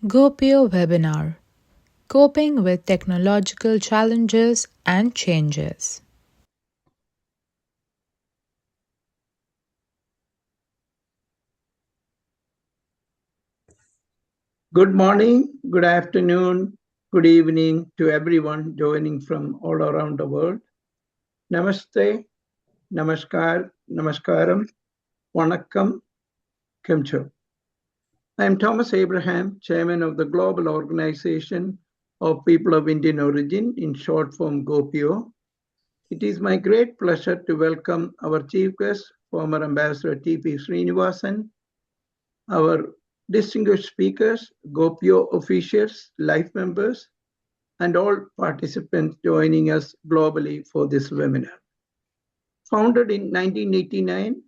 GOPIO Webinar Coping with Technological Challenges and Changes. Good morning, good afternoon, good evening to everyone joining from all around the world. Namaste, namaskar, namaskaram, vanakkam, kimcho. I am Thomas Abraham, Chairman of the Global Organization of People of Indian Origin, in short form GOPIO. It is my great pleasure to welcome our Chief Guest, former Ambassador T.P. Srinivasan, our distinguished speakers, GOPIO officials, life members, and all participants joining us globally for this webinar. Founded in 1989,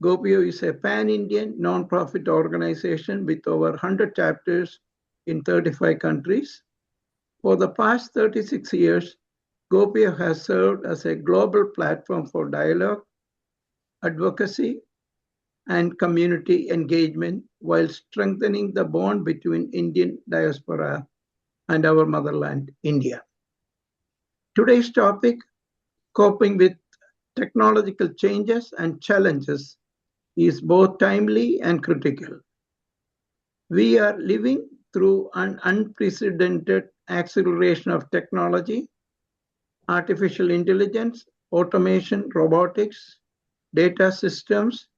GOPIO is a pan-Indian non-profit organization with over 100 chapters in 35 countries. For the past 36 years, GOPIO has served as a global platform for dialogue, advocacy, and community engagement while strengthening the bond between Indian diaspora and our motherland, India. Today's topic, coping with technological changes and challenges, is both timely and critical. We are living through an unprecedented acceleration of technology, artificial intelligence, automation, robotics, data systems,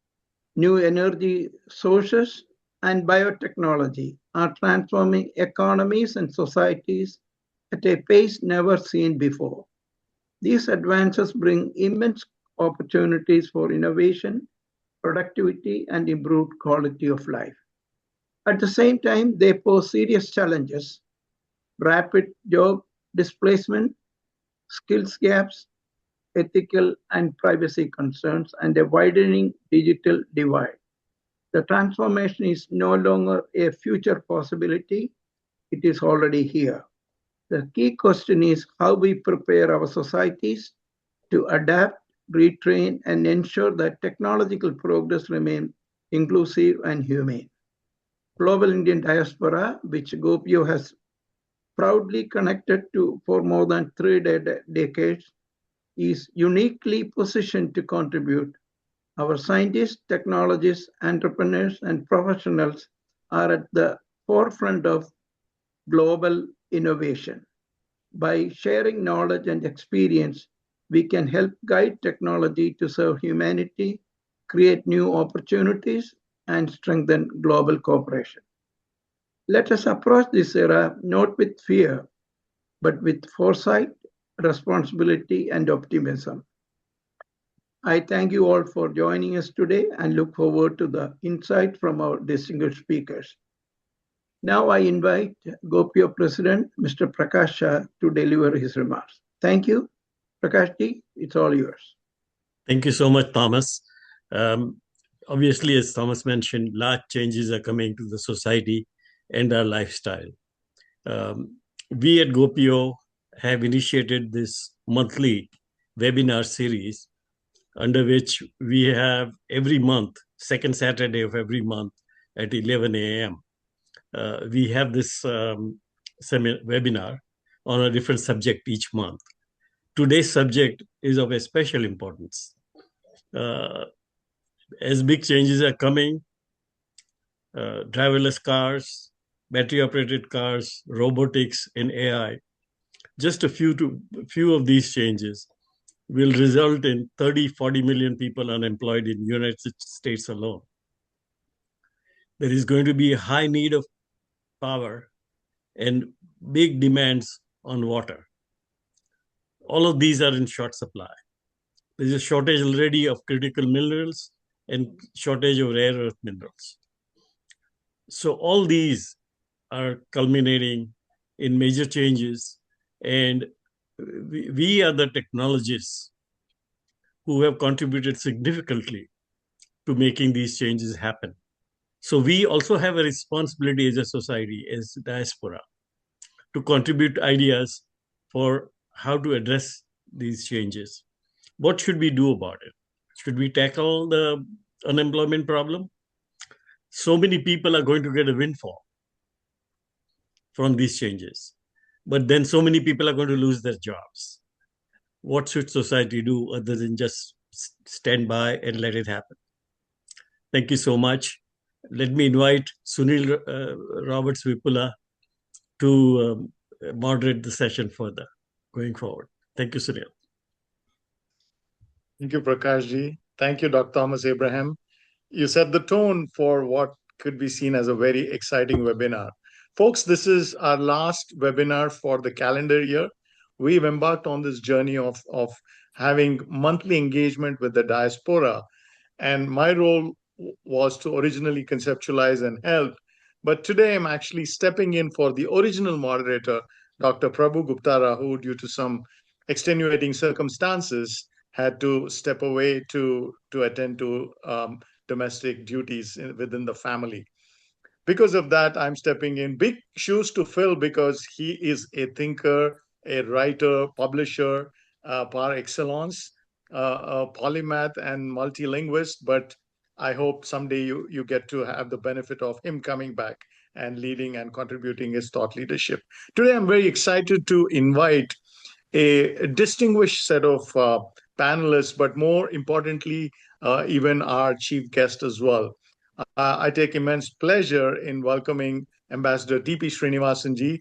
new energy sources, and biotechnology are transforming economies and societies at a pace never seen before. These advances bring immense opportunities for innovation, productivity, and improved quality of life. At the same time, they pose serious challenges: rapid job displacement, skills gaps, ethical and privacy concerns, and a widening digital divide. The transformation is no longer a future possibility, it is already here. The key question is how we prepare our societies to adapt, retrain, and ensure that technological progress remains inclusive and humane. Global Indian diaspora, which GOPIO has proudly connected to for more than 3 decades, is uniquely positioned to contribute. Our scientists, technologists, entrepreneurs, and professionals are at the forefront of global innovation. By sharing knowledge and experience, we can help guide technology to serve humanity, create new opportunities, and strengthen global cooperation. Let us approach this era not with fear, but with foresight, responsibility, and optimism. I thank you all for joining us today and look forward to the insight from our distinguished speakers. Now I invite GOPIO President, Mr. Prakash Shah, to deliver his remarks. Thank you. Prakash ji, it's all yours. Thank you so much, Thomas. Obviously, as Thomas mentioned, large changes are coming to the society and our lifestyle. We at GOPIO have initiated this monthly webinar series under which we have every month, second Saturday of every month at 11 a.m. We have this webinar on a different subject each month. Today's subject is of a special importance. As big changes are coming, driverless cars, battery-operated cars, robotics, and AI, just a few of these changes will result in 30-40 million people unemployed in the United States alone. There is going to be a high need of power and big demands on water. All of these are in short supply. There is a shortage already of critical minerals and shortage of rare earth minerals. So all these are culminating in major changes, and we are the technologists who have contributed significantly to making these changes happen. So we also have a responsibility as a society, as diaspora, to contribute ideas for how to address these changes. What should we do about it? Should we tackle the unemployment problem? So many people are going to get a windfall. from these changes. But then so many people are going to lose their jobs. What should society do other than just stand by and let it happen? Thank you so much. Let me invite Sunil Roberts Vipula to moderate the session further going forward. Thank you, Sunil. Thank you, Prakashji. Thank you, Dr. Thomas Abraham. You set the tone for what could be seen as a very exciting webinar. Folks, this is our last webinar for the calendar year. We've embarked on this journey of having monthly engagement with the diaspora. And my role was to originally conceptualize and help. But today I'm actually stepping in for the original moderator, Dr. Prabhu Guptara, who, due to some extenuating circumstances, had to step away to attend to domestic duties within the family. Because of that, I'm stepping in. Big shoes to fill because he is a thinker, a writer, publisher par excellence, a polymath and multilinguist. But I hope someday you get to have the benefit of him coming back and leading and contributing his thought leadership. Today, I'm very excited to invite a distinguished set of panelists, but more importantly, even our chief guest as well. I take immense pleasure in welcoming Ambassador T.P. Srinivasanji.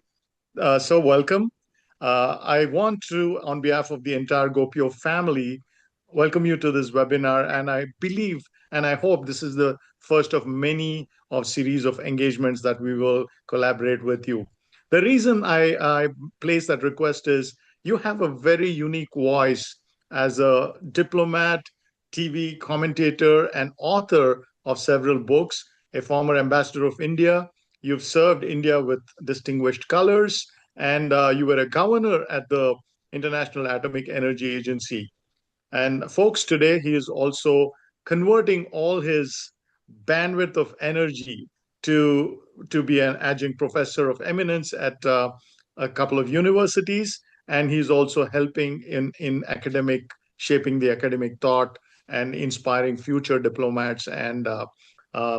So welcome. I want to, on behalf of the entire GOPIO family, welcome you to this webinar. And I believe, and I hope this is the first of many of series of engagements that we will collaborate with you. The reason I place that request is you have a very unique voice as a diplomat, TV commentator, and author of several books, a former ambassador of India. You've served India with distinguished colors, and you were a governor at the International Atomic Energy Agency. And folks, today he is also converting all his bandwidth of energy to be an adjunct professor of eminence at a couple of universities. And he's also helping in shaping the academic thought and inspiring future diplomats and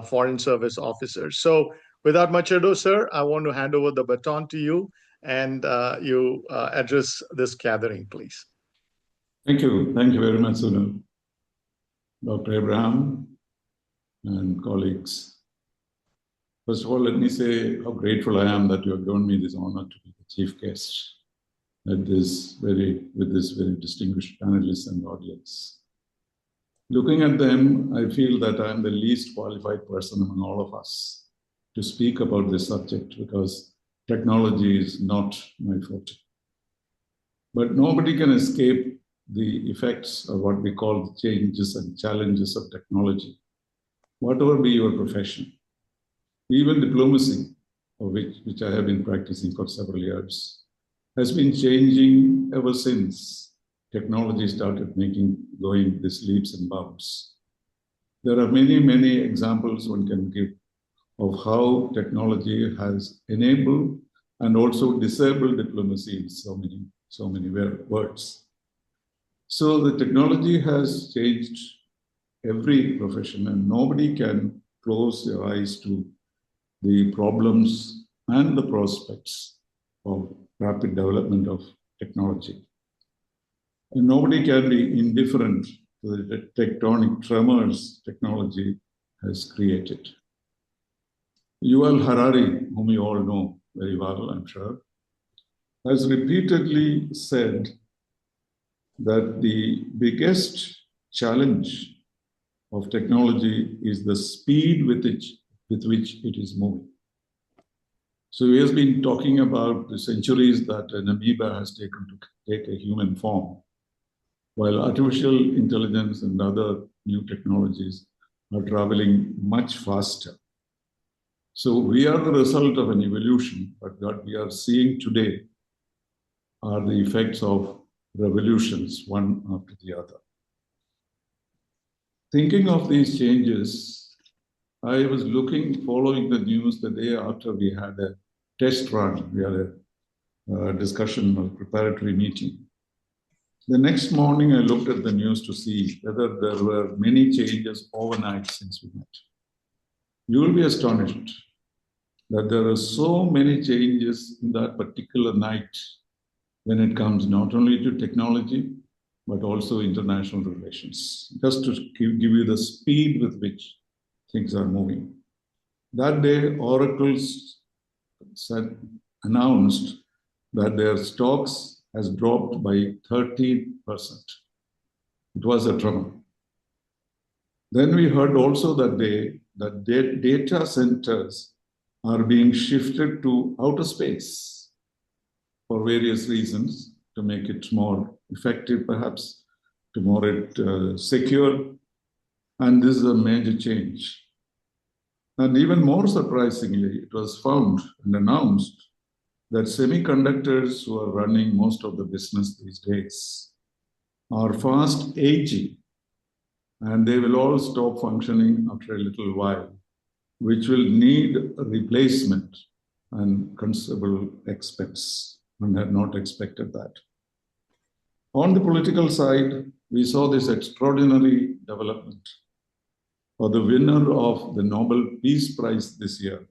foreign service officers. So without much ado, sir, I want to hand over the baton to you, and you address this gathering, please. Thank you. Thank you very much, Sunil. Dr. Abraham and colleagues. First of all, let me say how grateful I am that you have given me this honor to be the chief guest with this very distinguished panelists and audience. Looking at them, I feel that I am the least qualified person among all of us to speak about this subject because technology is not my forte. But nobody can escape the effects of what we call the changes and challenges of technology, whatever be your profession. Even diplomacy, of which I have been practicing for several years, has been changing ever since technology started going these leaps and bounds. There are many, many examples one can give of how technology has enabled and also disabled diplomacy in so many words. So the technology has changed every profession, and nobody can close their eyes to the problems and the prospects of rapid development of technology. And nobody can be indifferent to the tectonic tremors technology has created. Yuval Harari, whom you all know very well, I'm sure, has repeatedly said that the biggest challenge of technology is the speed with which it is moving. So he has been talking about the centuries that an amoeba has taken to take a human form, while artificial intelligence and other new technologies are traveling much faster. So we are the result of an evolution, but what we are seeing today are the effects of revolutions, one after the other. Thinking of these changes, I was following the news the day after we had a test run. We had a discussion, a preparatory meeting. The next morning, I looked at the news to see whether there were many changes overnight since we met. You will be astonished. that there are so many changes in that particular night when it comes not only to technology, but also international relations, just to give you the speed with which things are moving. That day, Oracle announced that their stocks has dropped by 13%. It was a tremor. Then we heard also that day that data centers are being shifted to outer space for various reasons, to make it more effective, perhaps, to more secure. And this is a major change. And even more surprisingly, it was found and announced that semiconductors, who are running most of the business these days, are fast aging, and they will all stop functioning after a little while, which will need a replacement and considerable expense. One had not expected that. On the political side, we saw this extraordinary development. For the winner of the Nobel Peace Prize this year,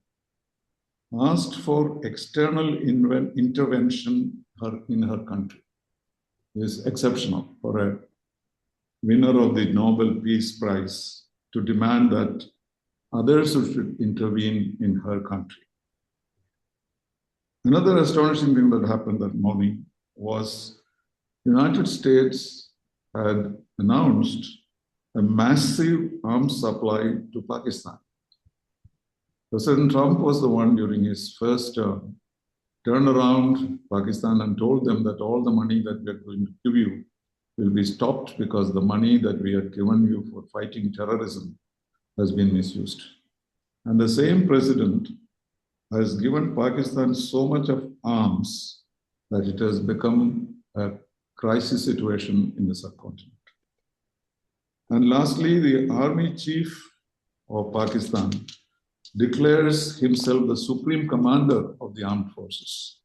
asked for external intervention in her country. It is exceptional for a winner of the Nobel Peace Prize to demand that others should intervene in her country. Another astonishing thing that happened that morning was the United States had announced a massive arms supply to Pakistan. President Trump was the one during his first term turned around Pakistan and told them that all the money that we are going to give you will be stopped because the money that we had given you for fighting terrorism has been misused. And the same president has given Pakistan so much of arms that it has become a crisis situation in the subcontinent. And lastly, the army chief of Pakistan declares himself the supreme commander of the armed forces.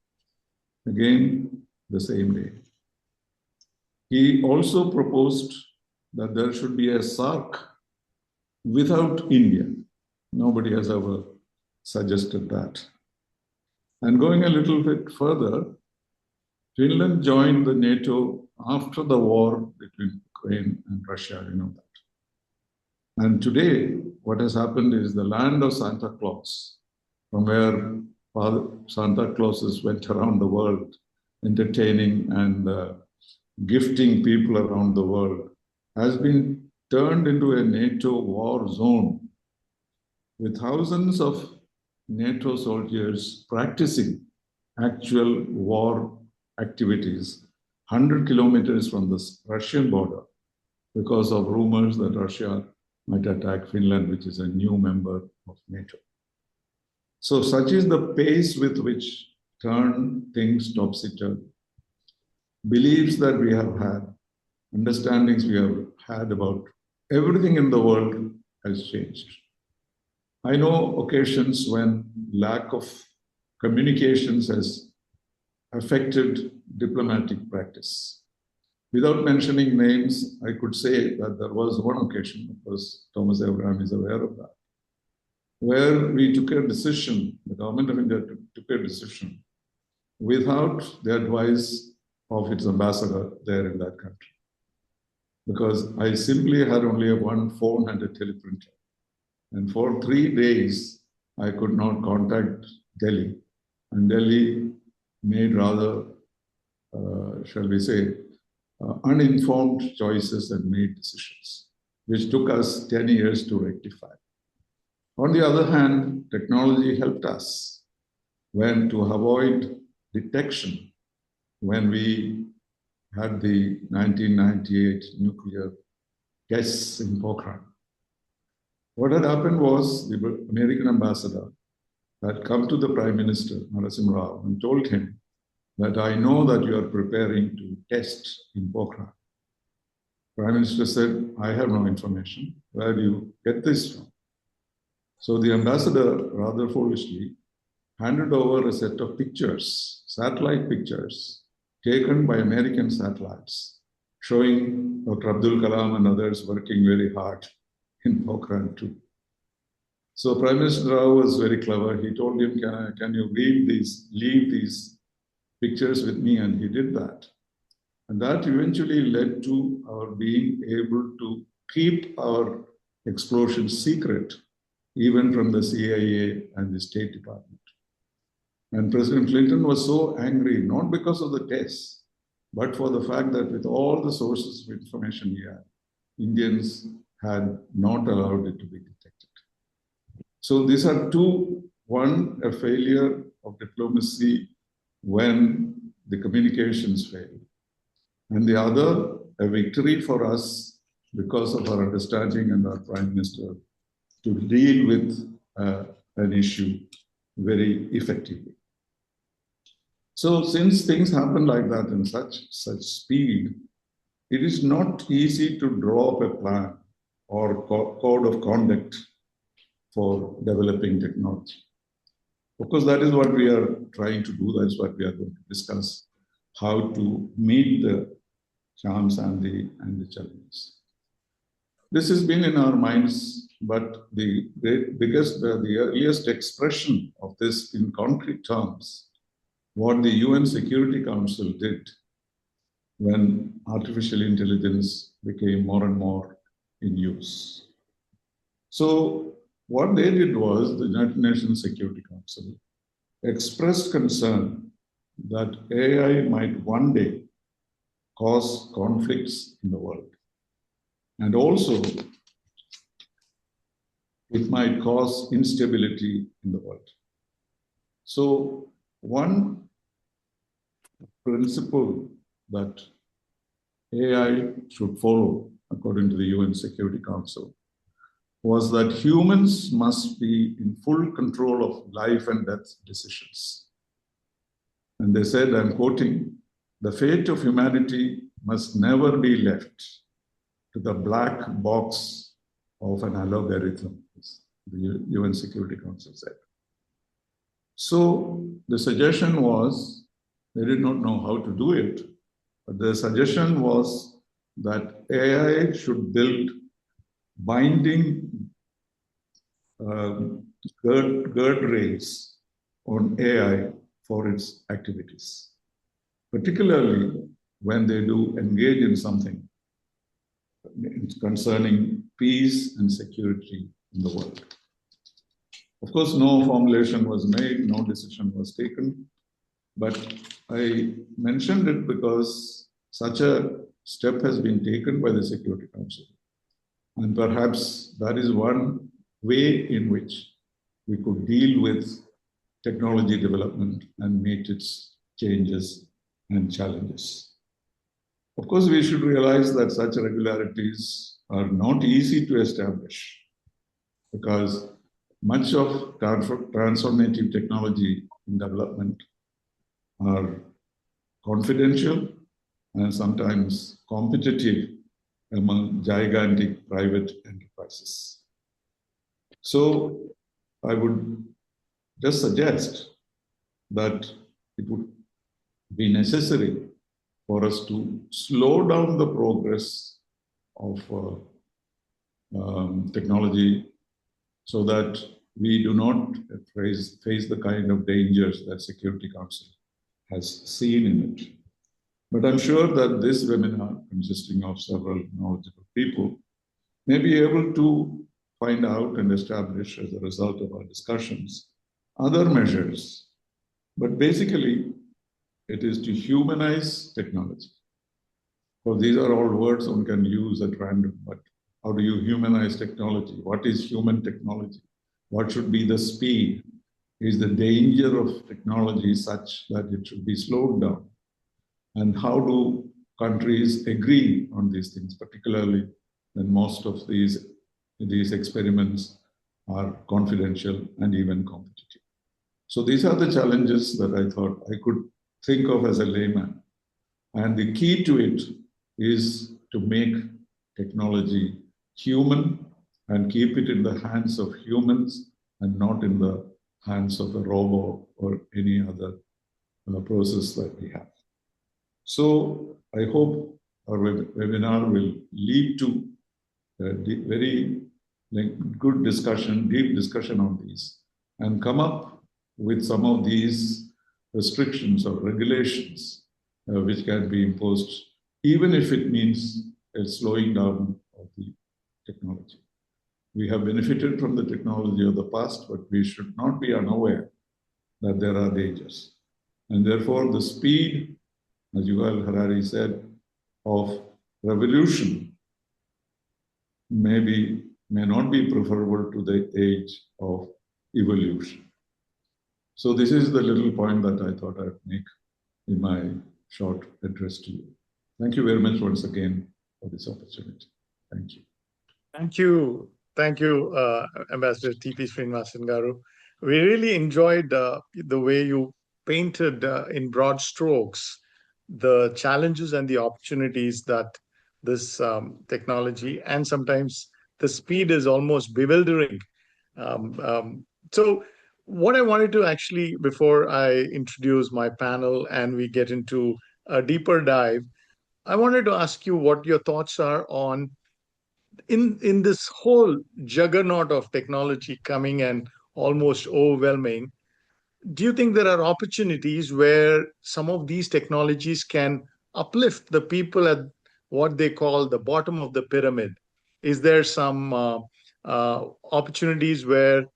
Again, the same day. He also proposed that there should be a SAARC without India. Nobody has ever suggested that. And going a little bit further, Finland joined the NATO after the war between Ukraine and Russia, you know that. And today, what has happened is the land of Santa Claus, from where Santa Clauses went around the world, entertaining and gifting people around the world, has been turned into a NATO war zone with thousands of NATO soldiers practicing actual war activities 100 kilometers from the Russian border because of rumors that Russia might attack Finland, which is a new member of NATO. So such is the pace with which turn things topsy-turvy. Beliefs that we have had, understandings we have had about everything in the world has changed. I know occasions when lack of communications has affected diplomatic practice. Without mentioning names, I could say that there was one occasion, of course, Thomas Abraham is aware of that, where we took a decision, the government of India took a decision without the advice of its ambassador there in that country. Because I simply had only one phone and a teleprinter. And for 3 days, I could not contact Delhi. And Delhi made rather, shall we say, uninformed choices and made decisions, which took us 10 years to rectify. On the other hand, technology helped us when to avoid detection when we had the 1998 nuclear tests in Pokhran. What had happened was the American ambassador had come to the Prime Minister, Narasimha Rao, and told him that I know that you are preparing to test in Pokhran. Prime Minister said, I have no information. Where do you get this from? So the ambassador, rather foolishly, handed over a set of pictures, satellite pictures, taken by American satellites, showing Dr. Abdul Kalam and others working very hard in Pokhran too. So Prime Minister Rao was very clever. He told him, can you leave these pictures with me? And he did that. And that eventually led to our being able to keep our explosions secret, even from the CIA and the State Department. And President Clinton was so angry, not because of the tests, but for the fact that with all the sources of information he had, Indians had not allowed it to be detected. So these are two: one, a failure of diplomacy when the communications failed, and the other, a victory for us because of our understanding and our Prime Minister to deal with an issue very effectively. So since things happen like that in such speed, it is not easy to draw up a plan or code of conduct for developing technology. Of course, that is what we are trying to do. That's what we are going to discuss, how to meet the charms and the challenges. This has been in our minds, but the earliest expression of this in concrete terms, what the UN Security Council did when artificial intelligence became more and more in use. So what they did was the United Nations Security Council expressed concern that AI might one day cause conflicts in the world. And also, it might cause instability in the world. So one principle that AI should follow, according to the UN Security Council, was that humans must be in full control of life and death decisions. And they said, I'm quoting, "The fate of humanity must never be left to the black box of an algorithm," the UN Security Council said. So the suggestion was, they did not know how to do it, but the suggestion was that AI should build binding guardrails on AI for its activities, particularly when they do engage in something concerning peace and security in the world. Of course, no formulation was made, no decision was taken, but I mentioned it because such a step has been taken by the Security Council. And perhaps that is one way in which we could deal with technology development and meet its changes and challenges. Of course, we should realize that such regularities are not easy to establish because much of transformative technology in development are confidential and sometimes competitive among gigantic private enterprises. So I would just suggest that it would be necessary for us to slow down the progress of technology so that we do not face the kind of dangers that Security Council has seen in it. But I'm sure that this webinar, consisting of several knowledgeable people, may be able to find out and establish, as a result of our discussions, other measures. But basically, it is to humanize technology. For these are all words one can use at random, but how do you humanize technology? What is human technology? What should be the speed? Is the danger of technology such that it should be slowed down? And how do countries agree on these things, particularly when most of these experiments are confidential and even competitive? So these are the challenges that I thought I could think of as a layman. And the key to it is to make technology human and keep it in the hands of humans and not in the hands of a robot or any other process that we have. So I hope our webinar will lead to very like good discussion, deep discussion on these, and come up with some of these restrictions or regulations which can be imposed, even if it means a slowing down of the technology. We have benefited from the technology of the past, but we should not be unaware that there are dangers. And therefore, the speed, as Yuval Harari said, of revolution may not be preferable to the age of evolution. So this is the little point that I thought I'd make in my short address to you. Thank you very much once again for this opportunity. Thank you. Thank you. Thank you, Ambassador T.P. Srinivasan Garu. We really enjoyed the way you painted in broad strokes the challenges and the opportunities that this technology, and sometimes the speed is almost bewildering. So what I wanted to actually, before I introduce my panel and we get into a deeper dive, I wanted to ask you what your thoughts are on in this whole juggernaut of technology coming and almost overwhelming. Do you think there are opportunities where some of these technologies can uplift the people at what they call the bottom of the pyramid? Is there some opportunities where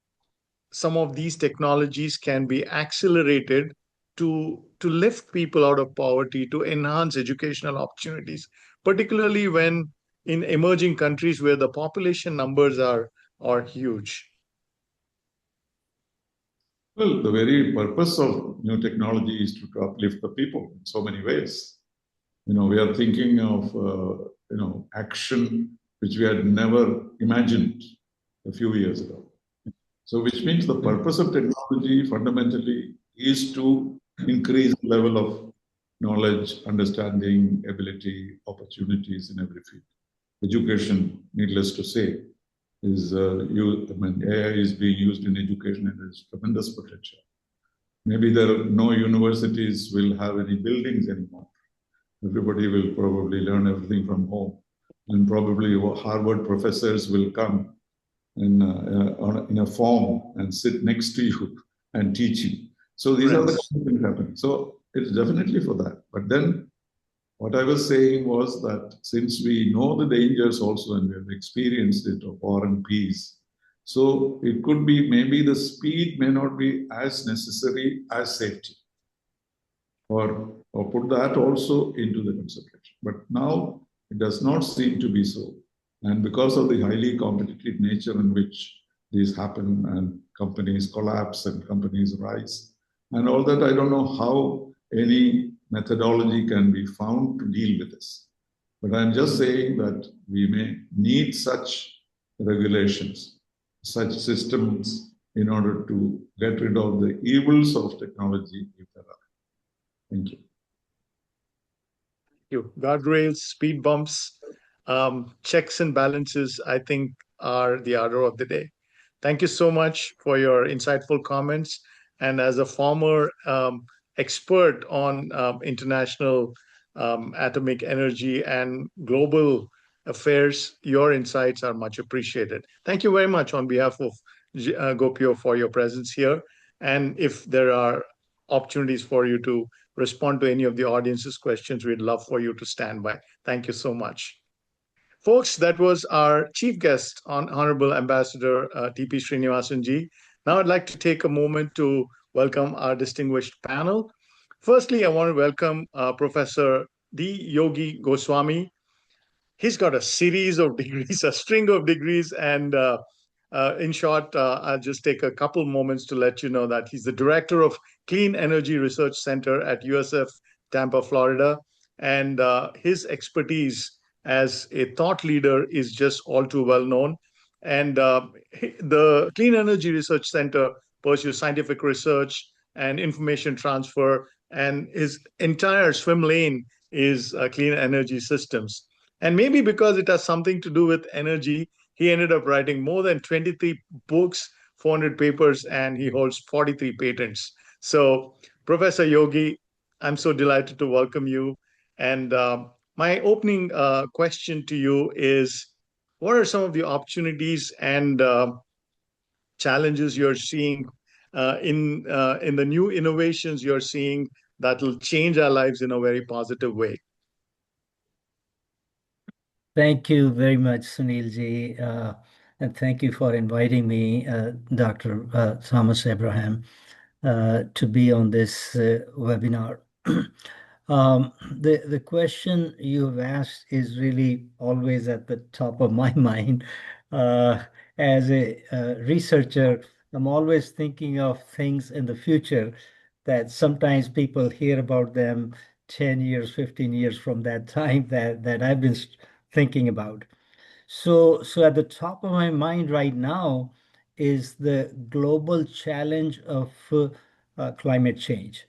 some of these technologies can be accelerated to lift people out of poverty, to enhance educational opportunities, particularly when in emerging countries where the population numbers are huge? Well, the very purpose of new technology is to uplift the people in so many ways. We are thinking of action which we had never imagined a few years ago. So, which means the purpose of technology fundamentally is to increase the level of knowledge, understanding, ability, opportunities in every field. Education, needless to say, is AI is being used in education and there's tremendous potential. Maybe no universities will have any buildings anymore. Everybody will probably learn everything from home, and probably Harvard professors will come in a form and sit next to you and teach you. So these are the kind of things happening. So it's definitely for that. But then what I was saying was that since we know the dangers also and we have experienced it of war and peace, so it could be maybe the speed may not be as necessary as safety, or put that also into the consideration. But now it does not seem to be so. And because of the highly competitive nature in which these happen and companies collapse and companies rise and all that, I don't know how any methodology can be found to deal with this. But I'm just saying that we may need such regulations, such systems in order to get rid of the evils of technology if there are. Thank you. Thank you. Guardrails, speed bumps, checks and balances, I think, are the order of the day. Thank you so much for your insightful comments. And as a former expert on international atomic energy and global affairs, your insights are much appreciated. Thank you very much on behalf of GOPIO for your presence here. And if there are opportunities for you to respond to any of the audience's questions, we'd love for you to stand by. Thank you so much. Folks, that was our chief guest, Honorable Ambassador T.P. Srinivasan ji. Now I'd like to take a moment to welcome our distinguished panel. Firstly, I want to welcome Professor D. Yogi Goswami. He's got a series of degrees, a string of degrees, and in short, I'll just take a couple moments to let you know that he's the director of Clean Energy Research Center at USF Tampa, Florida, and his expertise as a thought leader is just all too well known. And the Clean Energy Research Center pursues scientific research and information transfer, and his entire swim lane is clean energy systems. And maybe because it has something to do with energy, he ended up writing more than 23 books, 400 papers, and he holds 43 patents. So, Professor Yogi, I'm so delighted to welcome you. And my opening question to you is, what are some of the opportunities and challenges you're seeing in the new innovations you're seeing that will change our lives in a very positive way? Thank you very much, Sunilji, and thank you for inviting me, Dr. Thomas Abraham, to be on this webinar. The question you've asked is really always at the top of my mind. As a researcher, I'm always thinking of things in the future that sometimes people hear about them 10 years, 15 years from that time that I've been thinking about. So at the top of my mind right now is the global challenge of climate change,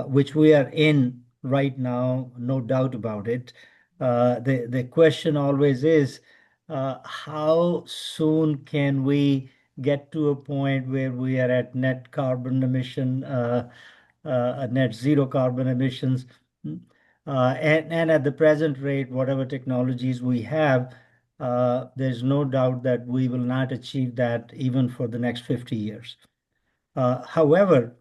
which we are in right now, no doubt about it. The question always is, how soon can we get to a point where we are at net carbon emission, net zero carbon emissions? And at the present rate, whatever technologies we have, there's no doubt that we will not achieve that even for the next 50 years. However,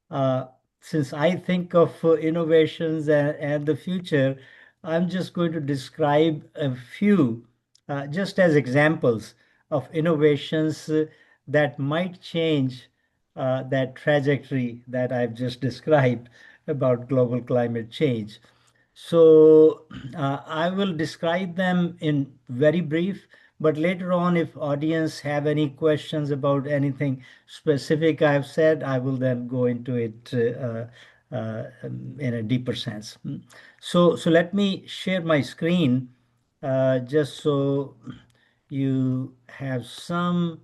uh, since I think of innovations and the future, I'm just going to describe a few, just as examples of innovations that might change that trajectory that I've just described about global climate change. So I will describe them in very brief, but later on, if audience have any questions about anything specific I've said, I will then go into it in a deeper sense. So let me share my screen just so you have some.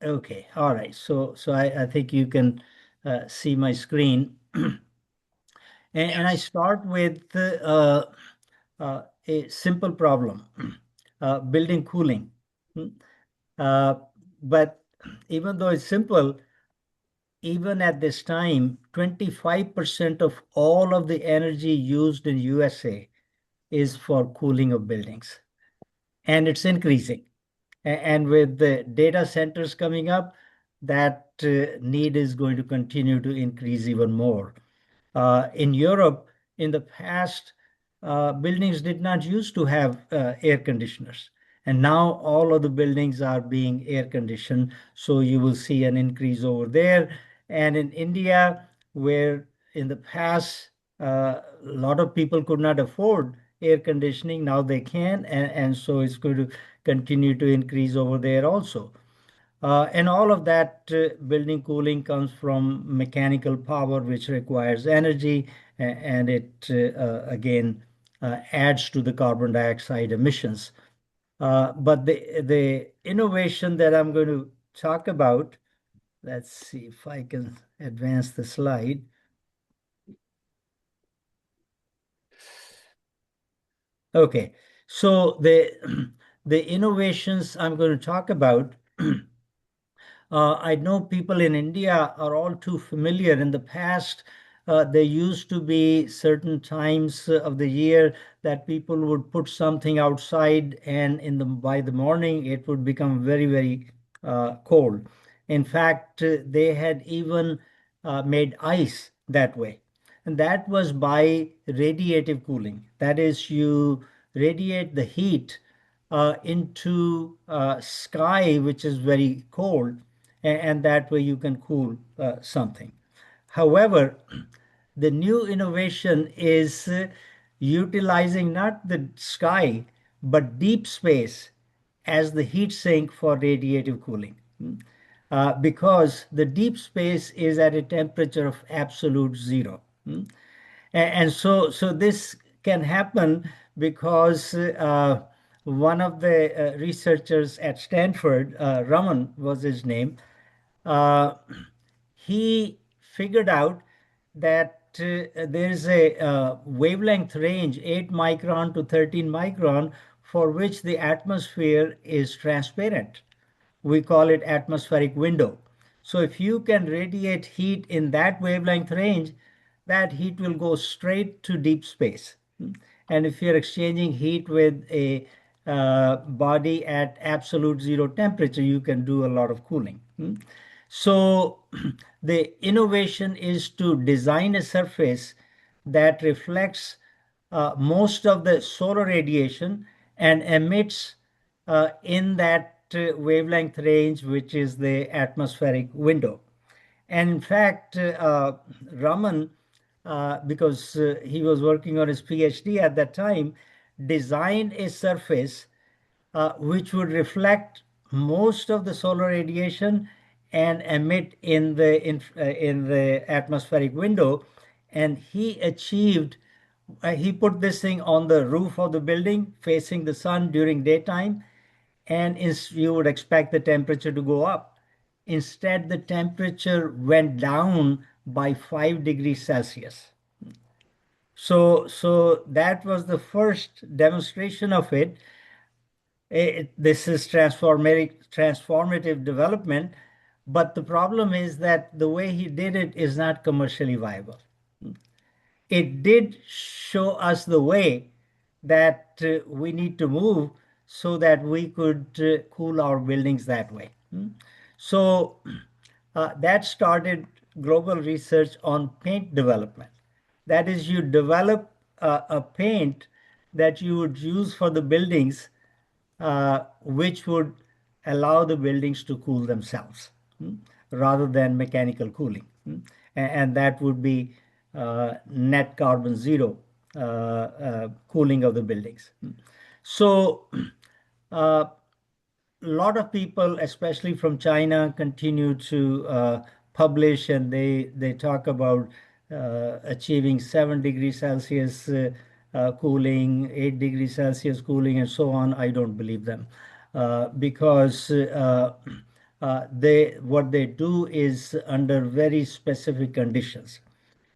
Okay, all right. So I think you can see my screen. And I start with a simple problem, building cooling. Uh, but even though it's simple, even at this time, 25% of all of the energy used in USA is for cooling of buildings. And it's increasing. And with the data centers coming up, that need is going to continue to increase even more. In Europe, in the past, buildings did not used to have air conditioners. And now all of the buildings are being air conditioned. So you will see an increase over there. And in India, where in the past, a lot of people could not afford air conditioning, now they can. And so it's going to continue to increase over there also. And all of that building cooling comes from mechanical power, which requires energy, and it again adds to the carbon dioxide emissions. But the innovation that I'm going to talk about, let's see if I can advance the slide. Okay, so the innovations I'm going to talk about. I know people in India are all too familiar. In the past, there used to be certain times of the year that people would put something outside, and by the morning it would become very, very cold. In fact, they had even made ice that way. And that was by radiative cooling. That is, you radiate the heat into sky, which is very cold, and that way you can cool something. However, the new innovation is utilizing not the sky, but deep space as the heat sink for radiative cooling. Because the deep space is at a temperature of absolute zero. And so this can happen because one of the researchers at Stanford, Raman was his name, uh, he figured out that there is a wavelength range, 8 micron to 13 micron, for which the atmosphere is transparent. We call it atmospheric window. So if you can radiate heat in that wavelength range, that heat will go straight to deep space. And if you're exchanging heat with a body at absolute zero temperature, you can do a lot of cooling. So the innovation is to design a surface that reflects most of the solar radiation and emits in that wavelength range, which is the atmospheric window. And in fact, Raman, because he was working on his PhD at that time, designed a surface which would reflect most of the solar radiation and emit in the atmospheric window. And he achieved. He put this thing on the roof of the building, facing the sun during daytime, and you would expect the temperature to go up. Instead, the temperature went down by 5 degrees Celsius. So that was the first demonstration of it. This is transformative development, but the problem is that the way he did it is not commercially viable. It did show us the way that we need to move so that we could cool our buildings that way. So that started global research on paint development. That is, you develop a paint that you would use for the buildings, which would allow the buildings to cool themselves rather than mechanical cooling. And that would be net carbon zero cooling of the buildings. So a lot of people, especially from China, continue to publish, and they talk about achieving 7 degrees Celsius cooling, 8 degrees Celsius cooling, and so on. I don't believe them because what they do is under very specific conditions.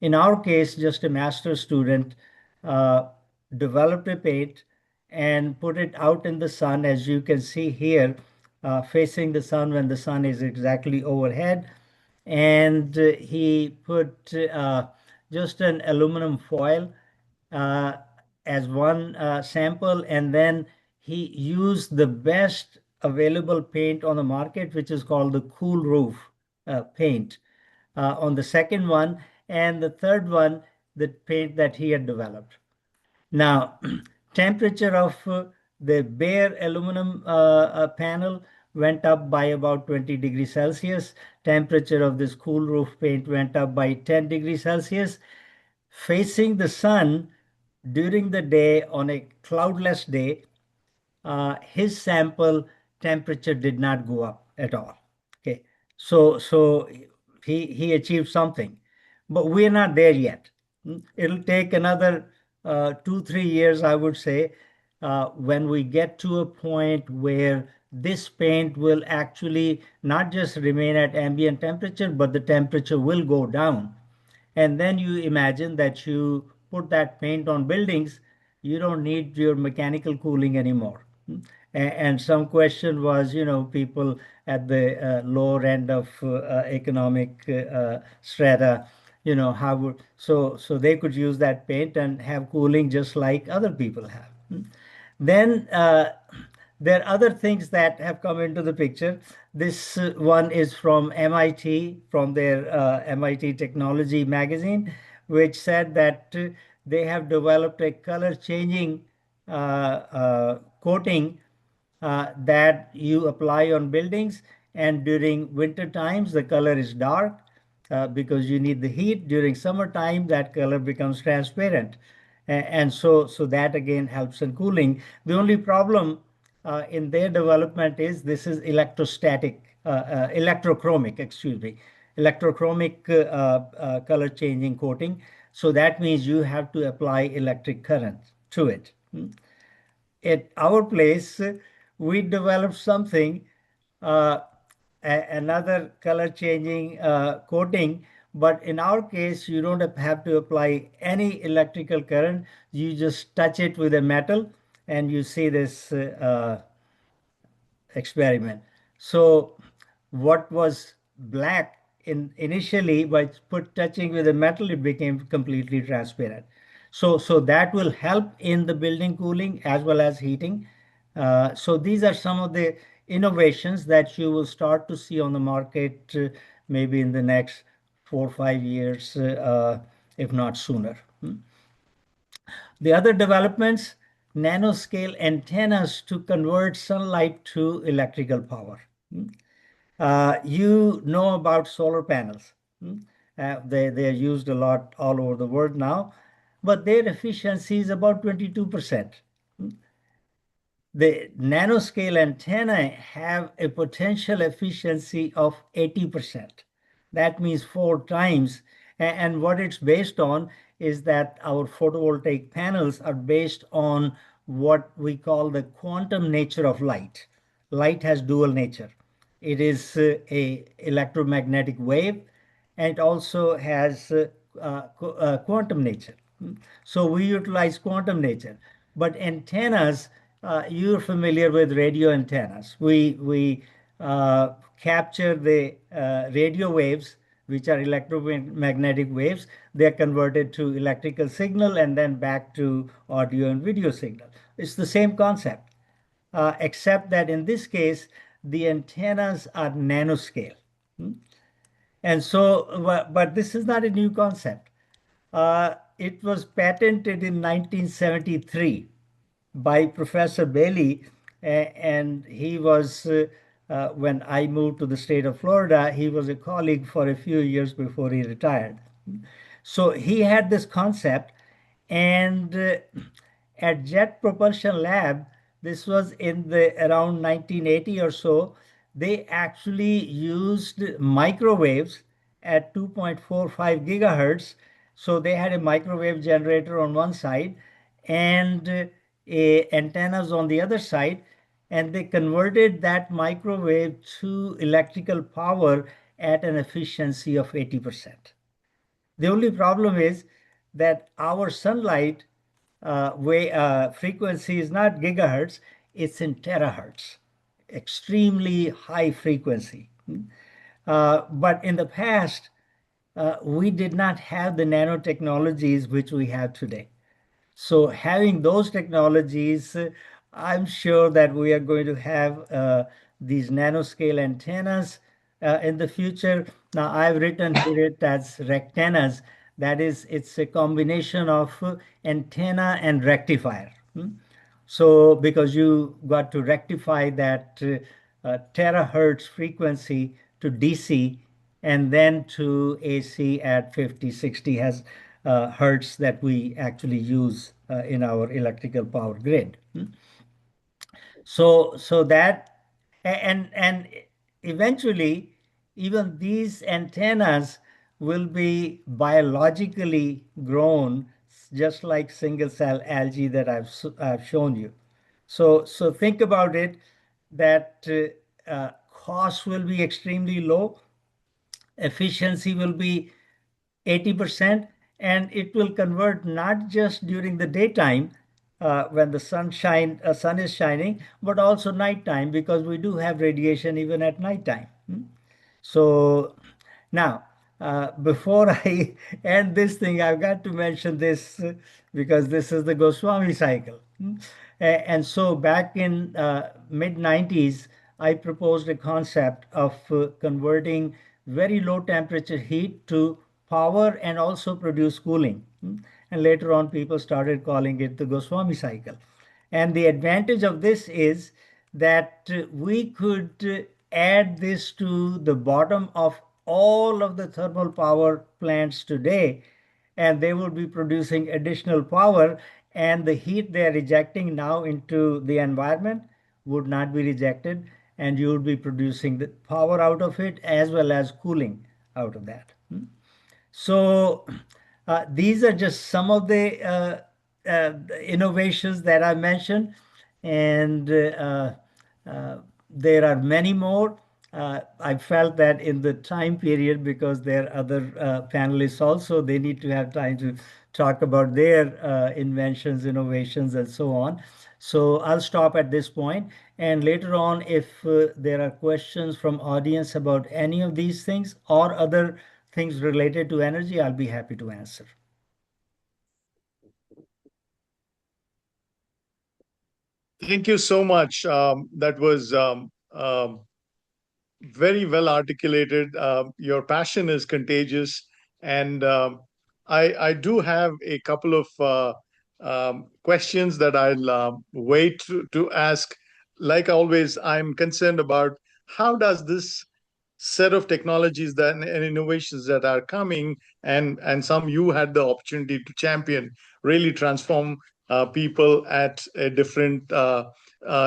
In our case, just a master's student developed a paint and put it out in the sun, as you can see here, facing the sun when the sun is exactly overhead. And he put just an aluminum foil as one sample, and then he used the best available paint on the market, which is called the cool roof paint on the second one, and the third one, the paint that he had developed. Now, temperature of the bare aluminum panel went up by about 20 degrees Celsius. Temperature of this cool roof paint went up by 10 degrees Celsius. Facing the sun during the day on a cloudless day, his sample temperature did not go up at all. Okay, so he achieved something, but we're not there yet. It'll take another 2-3 years, I would say, when we get to a point where this paint will actually not just remain at ambient temperature, but the temperature will go down. And then you imagine that you put that paint on buildings, you don't need your mechanical cooling anymore. And some question was, people at the lower end of economic strata, how would so they could use that paint and have cooling just like other people have. Then there are other things that have come into the picture. This one is from MIT, from their MIT Technology magazine, which said that they have developed a color changing coating that you apply on buildings, and during winter times the color is dark because you need the heat. During summertime that color becomes transparent, and so that again helps in cooling. The only problem in their development is this is electrochromic, excuse me, electrochromic color changing coating. So that means you have to apply electric current to it. At our place, we developed something, uh, another color changing coating, but in our case, you don't have to apply any electrical current. You just touch it with a metal and you see this experiment. So what was black initially by touching with the metal, it became completely transparent. So that will help in the building cooling as well as heating. So these are some of the innovations that you will start to see on the market maybe in the next 4 or 5 years, if not sooner. The other developments, nanoscale antennas to convert sunlight to electrical power. You know about solar panels. They are used a lot all over the world now, but their efficiency is about 22%. The nanoscale antenna have a potential efficiency of 80%. That means 4 times. And what it's based on is that our photovoltaic panels are based on what we call the quantum nature of light. Light has dual nature. It is a electromagnetic wave, and it also has quantum nature. So we utilize quantum nature. But antennas, you're familiar with radio antennas. We capture the radio waves, which are electromagnetic waves. They're converted to electrical signal and then back to audio and video signal. It's the same concept, except that in this case, the antennas are nanoscale. And so, but this is not a new concept. It was patented in 1973 by Professor Bailey, and he was, when I moved to the state of Florida, he was a colleague for a few years before he retired. So he had this concept, and at Jet Propulsion Lab, this was in the around 1980 or so, they actually used microwaves at 2.45 gigahertz. So they had a microwave generator on one side and antennas on the other side, and they converted that microwave to electrical power at an efficiency of 80%. The only problem is that our sunlight frequency is not gigahertz, it's in terahertz, extremely high frequency. But in the past, we did not have the nanotechnologies which we have today. So having those technologies, I'm sure that we are going to have these nanoscale antennas in the future. Now I've written here it as rectennas. That is, it's a combination of antenna and rectifier. So because you got to rectify that terahertz frequency to DC and then to AC at 50, 60 has hertz that we actually use in our electrical power grid. So that, and eventually even these antennas will be biologically grown just like single cell algae that I've shown you. So think about it, that cost will be extremely low, efficiency will be 80%, and it will convert not just during the daytime when the sun is shining, but also nighttime, because we do have radiation even at nighttime. So now, before I end this thing, I've got to mention this because this is the Goswami cycle. And so back in mid 90s, I proposed a concept of converting very low temperature heat to power and also produce cooling. And later on, people started calling it the Goswami cycle. And the advantage of this is that we could add this to the bottom of all of the thermal power plants today, and they will be producing additional power, and the heat they are ejecting now into the environment would not be rejected, and you would be producing the power out of it as well as cooling out of that. So these are just some of the innovations that I mentioned, and there are many more. I felt that in the time period, because there are other panelists also, they need to have time to talk about their inventions, innovations, and so on. So I'll stop at this point, and later on, if there are questions from audience about any of these things or other things related to energy, I'll be happy to answer. Thank you so much. That was very well articulated. Your passion is contagious, and I do have a couple of questions that I'll wait to ask. Like always, I'm concerned about how does this set of technologies that and innovations that are coming, and some you had the opportunity to champion, really transform people at a different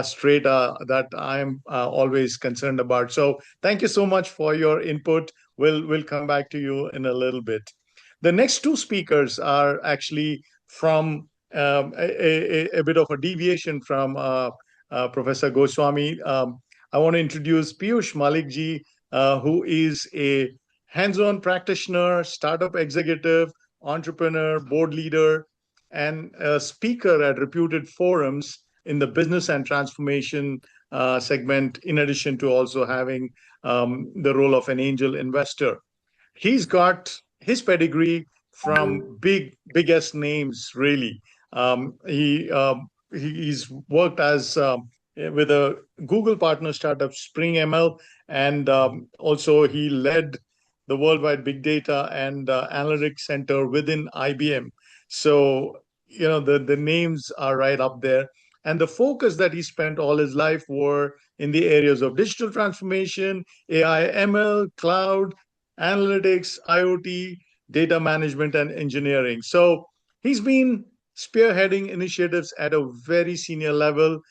strata that I'm always concerned about. So thank you so much for your input. We'll come back to you in a little bit. The next two speakers are actually from a bit of a deviation from Professor Goswami. I want to introduce Piyush Malikji, who is a hands-on practitioner, startup executive, entrepreneur, board leader, and a speaker at reputed forums in the business and transformation segment, in addition to also having the role of an angel investor. He's got his pedigree from biggest names, really. He's worked as with a Google partner startup, Spring ML, and also he led the worldwide big data and analytics center within IBM. So the names are right up there, and the focus that he spent all his life were in the areas of digital transformation, AI, ML, cloud, analytics, IoT, data management, and engineering. So he's been spearheading initiatives at a very senior level,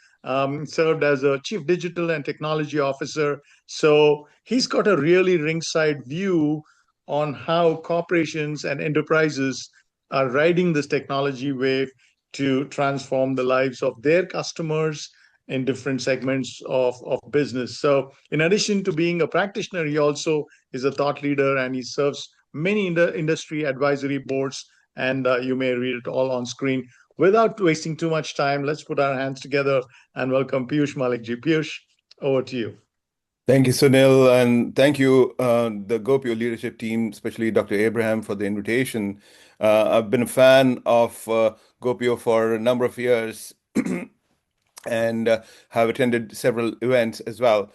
served as a chief digital and technology officer. So he's got a really ringside view on how corporations and enterprises are riding this technology wave to transform the lives of their customers in different segments of business. So in addition to being a practitioner, he also is a thought leader, and he serves many industry advisory boards, and you may read it all on screen. Without wasting too much time, let's put our hands together and welcome Piyush Malikji. Piyush, over to you. Thank you, Sunil, and thank you, the GOPIO leadership team, especially Dr. Abraham, for the invitation. I've been a fan of GOPIO for a number of years and have attended several events as well.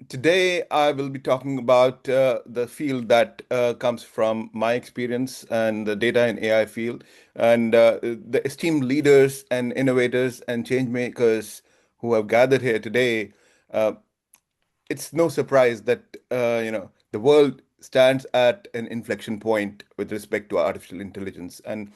Today, I will be talking about the field that comes from my experience and the data and AI field, and the esteemed leaders and innovators and change makers who have gathered here today. It's no surprise that the world stands at an inflection point with respect to artificial intelligence, and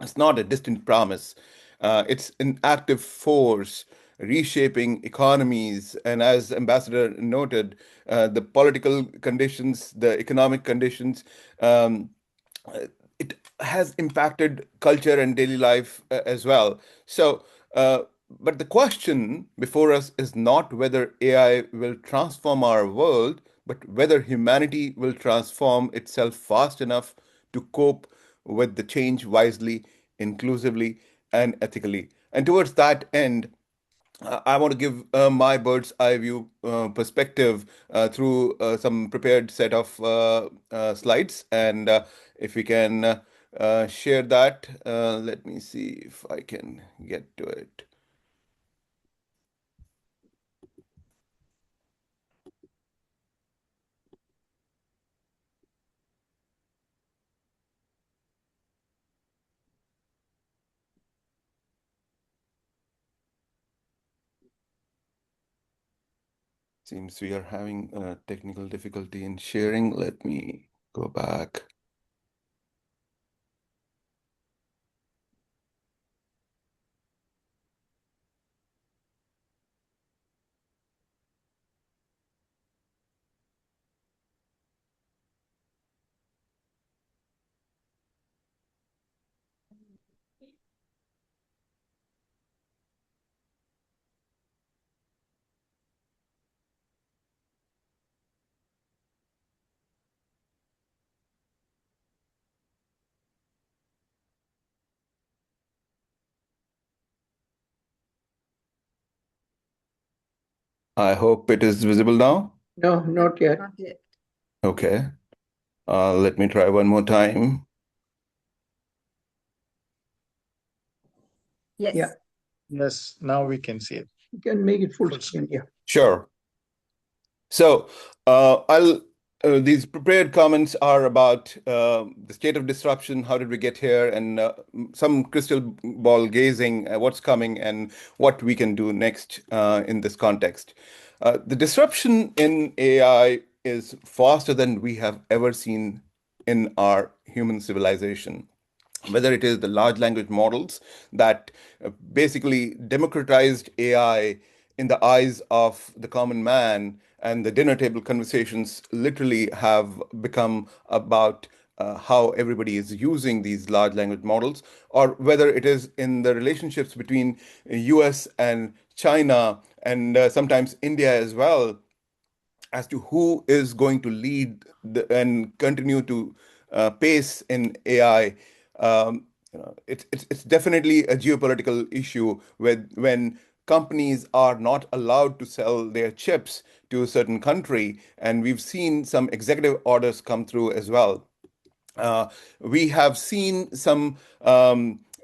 it's not a distant promise. It's an active force reshaping economies, and as Ambassador noted, the political conditions, the economic conditions. Uh, it has impacted culture and daily life as well. So, but the question before us is not whether AI will transform our world, but whether humanity will transform itself fast enough to cope with the change wisely, inclusively, and ethically. And towards that end, I want to give my bird's eye view perspective through some prepared set of slides. And if we can share that, let me see if I can get to it. Seems we are having a technical difficulty in sharing. Let me go back. I hope it is visible now. No, not yet. Not yet. Okay. Let me try one more time. Yes. Yeah. Yes, now we can see it. You can make it full Full screen. Yeah. Sure. So these prepared comments are about the state of disruption, how did we get here, and some crystal ball gazing at what's coming and what we can do next in this context. The disruption in AI is faster than we have ever seen in our human civilization. Whether it is the large language models that basically democratized AI in the eyes of the common man, and the dinner table conversations literally have become about how everybody is using these large language models, or whether it is in the relationships between US and China, and sometimes India as well, as to who is going to lead and continue to pace in AI. It's definitely a geopolitical issue when companies are not allowed to sell their chips to a certain country, and we've seen some executive orders come through as well. We have seen some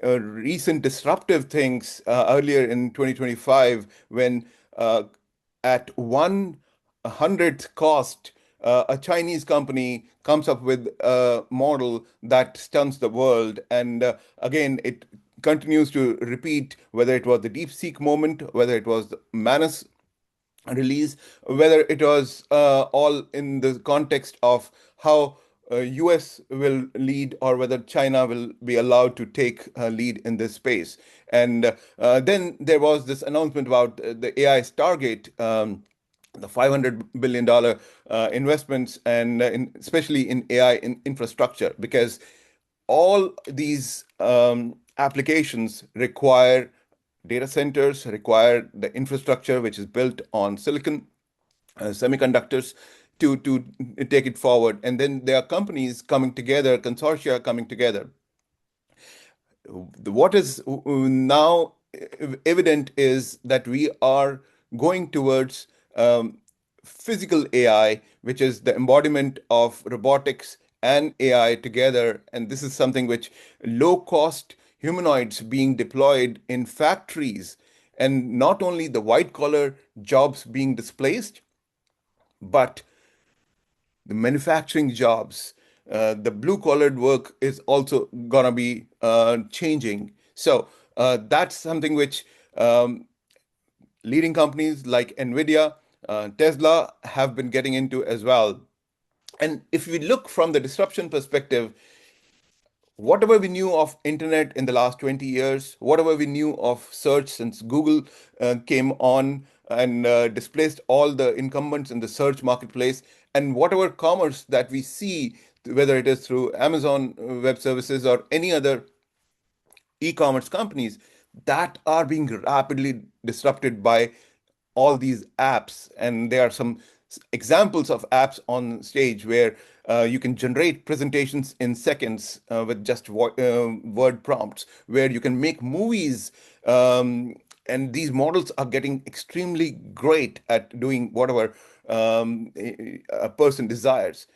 recent disruptive things earlier in 2025 when at 1/100th cost, a Chinese company comes up with a model that stuns the world. And again, it continues to repeat, whether it was the DeepSeek moment, whether it was the Manus release, whether it was all in the context of how US will lead, or whether China will be allowed to take lead in this space. And then there was this announcement about the AI Stargate. The $500 billion investments, and especially in AI infrastructure, because all these applications require data centers, require the infrastructure which is built on silicon semiconductors to take it forward. And then there are companies coming together, consortia coming together. What is now evident is that we are going towards physical AI, which is the embodiment of robotics and AI together. And this is something which low cost humanoids being deployed in factories, and not only the white collar jobs being displaced, but the manufacturing jobs, the blue collared work is also going to be changing. So that's something which leading companies like NVIDIA, Tesla have been getting into as well. And if we look from the disruption perspective, whatever we knew of internet in the last 20 years, whatever we knew of search since Google came on and displaced all the incumbents in the search marketplace, and whatever commerce that we see, whether it is through Amazon Web Services or any other e-commerce companies, that are being rapidly disrupted by all these apps. And there are some examples of apps on stage where you can generate presentations in seconds with just word prompts, where you can make movies. And these models are getting extremely great at doing whatever a person desires.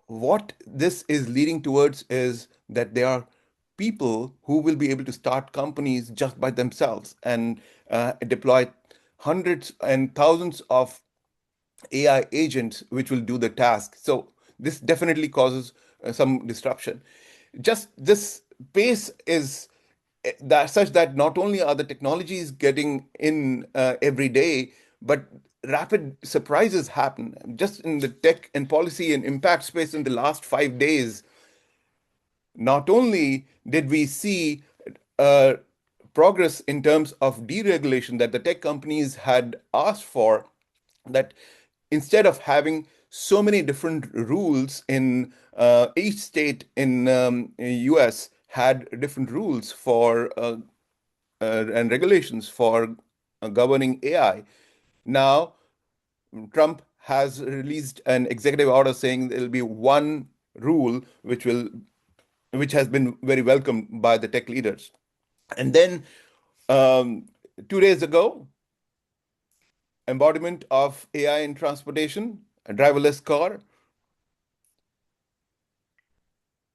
What this is leading towards is that there are people who will be able to start companies just by themselves and deploy hundreds and thousands of AI agents which will do the task. So this definitely causes some disruption. Just this pace is that such that not only are the technologies getting in every day, but rapid surprises happen. Just in the tech and policy and impact space in the last 5 days, not only did we see uh, progress in terms of deregulation that the tech companies had asked for, that instead of having so many different rules in each state in US had different rules for and regulations for governing AI. Now, Trump has released an executive order saying there will be one rule which has been very welcomed by the tech leaders. And then 2 days ago, embodiment of AI in transportation, a driverless car.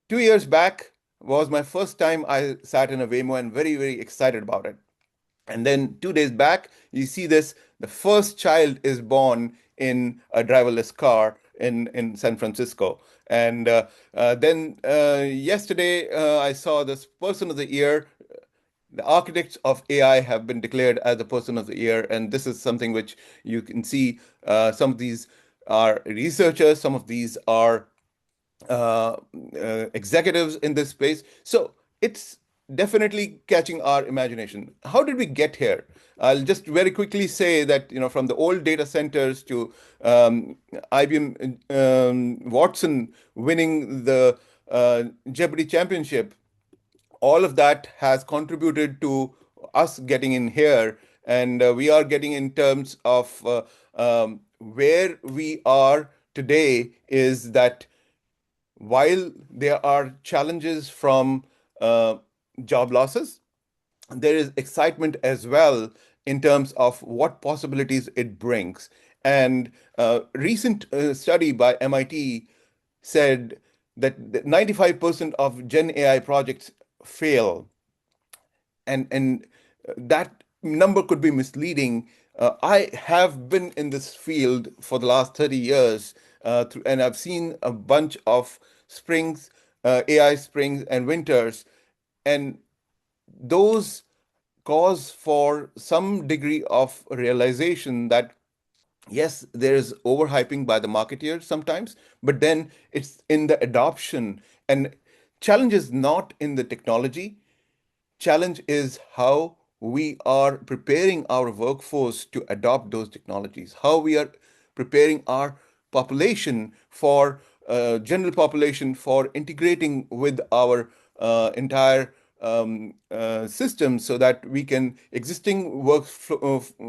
2 years back was my first time I sat in a Waymo and very, very excited about it. And then 2 days back, you see this, the first child is born in a driverless car in San Francisco. And then yesterday, I saw this person of the year. The architects of AI have been declared as the person of the year. And this is something which you can see. Some of these are researchers, some of these are executives in this space. So it's definitely catching our imagination. How did we get here? I'll just very quickly say that, from the old data centers to IBM Watson winning the Jeopardy championship, all of that has contributed to us getting in here. And we are getting in terms of where we are today is that while there are challenges from job losses, there is excitement as well in terms of what possibilities it brings. And a recent study by MIT said that 95% of Gen AI projects fail, and that number could be misleading. I have been in this field for the last 30 years, and I've seen a bunch of springs, AI springs and winters, and those cause for some degree of realization that yes, there is overhyping by the marketeers sometimes, but then it's in the adoption. And challenge is not in the technology. Challenge is how we are preparing our workforce to adopt those technologies, how we are preparing our population for general population for integrating with our entire system so that we can existing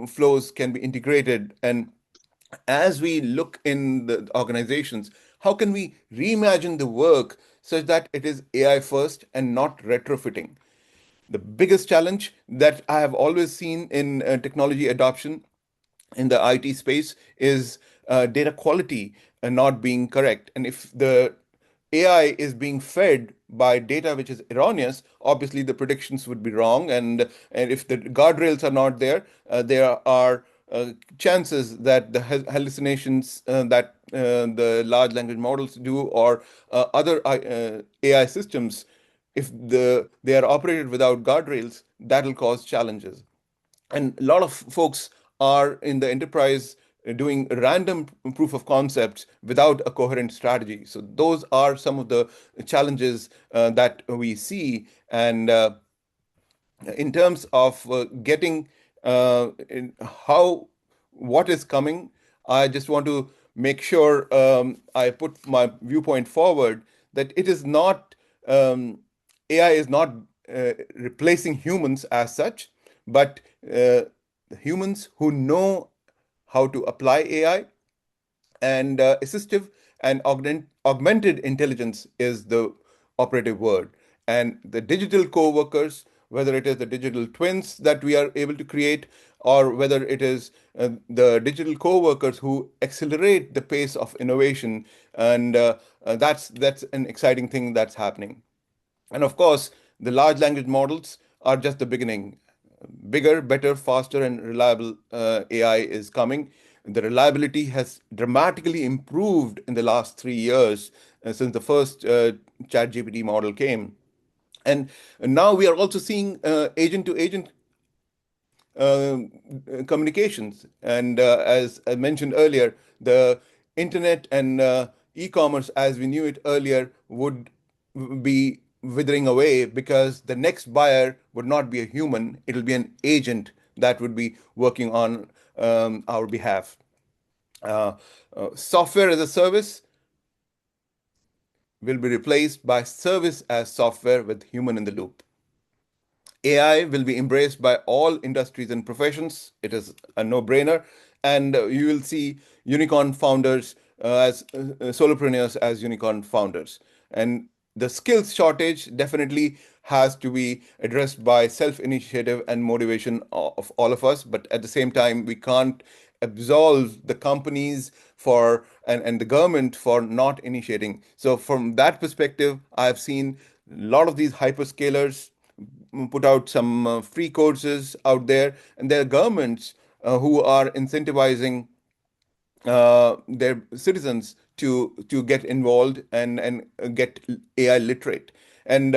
flows can be integrated. And as we look in the organizations, how can we reimagine the work such that it is AI first and not retrofitting? The biggest challenge that I have always seen in technology adoption in the IT space is data quality not being correct. And if the AI is being fed by data which is erroneous, obviously the predictions would be wrong. And if the guardrails are not there, there are chances that the hallucinations that the large language models do or other AI systems, if they are operated without guardrails, that will cause challenges. And a lot of folks are in the enterprise doing random proof of concepts without a coherent strategy. So those are some of the challenges that we see. And in terms of getting in how what is coming, I just want to make sure I put my viewpoint forward that it is not AI is not replacing humans as such, but humans who know how to apply AI, and assistive and augmented intelligence is the operative word. And the digital co-workers, whether it is the digital twins that we are able to create, or whether it is the digital co-workers who accelerate the pace of innovation, and that's an exciting thing that's happening. And of course, the large language models are just the beginning. Bigger, better, faster, and reliable AI is coming. The reliability has dramatically improved in the last 3 years since the first ChatGPT model came. And now we are also seeing agent to agent communications. And as I mentioned earlier, the internet and e-commerce as we knew it earlier would be withering away because the next buyer would not be a human, it'll be an agent that would be working on our behalf. Software as a service will be replaced by service as software with human in the loop. AI will be embraced by all industries and professions. It is a no-brainer. And you will see unicorn founders as solopreneurs as unicorn founders. And the skills shortage definitely has to be addressed by self-initiative and motivation of all of us. But at the same time, we can't absolve the companies for and the government for not initiating. So from that perspective, I've seen a lot of these hyperscalers put out some free courses out there, and there are governments who are incentivizing their citizens to get involved and get AI literate. And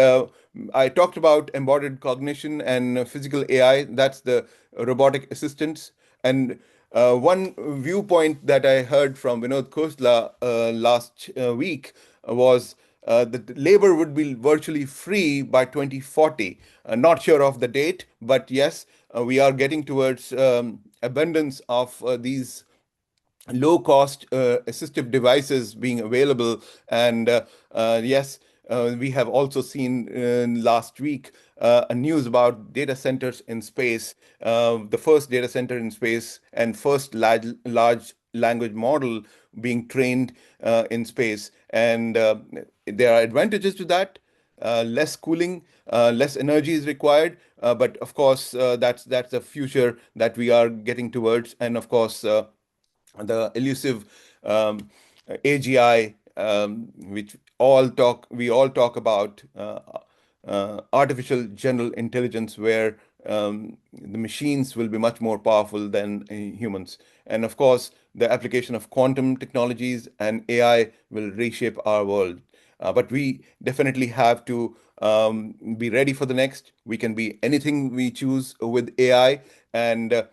I talked about embodied cognition and physical AI. That's the robotic assistants. And one viewpoint that I heard from Vinod Khosla last week was that labor would be virtually free by 2040. Not sure of the date, but yes, we are getting towards abundance of these low cost assistive devices being available. And yes, we have also seen last week a news about data centers in space, the first data center in space and first large language model being trained in space. And there are advantages to that. Less cooling, less energy is required, but of course that's the future that we are getting towards. And of course the elusive AGI, which we all talk about, artificial general intelligence, where the machines will be much more powerful than humans. And of course, the application of quantum technologies and AI will reshape our world. But we definitely have to be ready for the next. We can be anything we choose with AI. And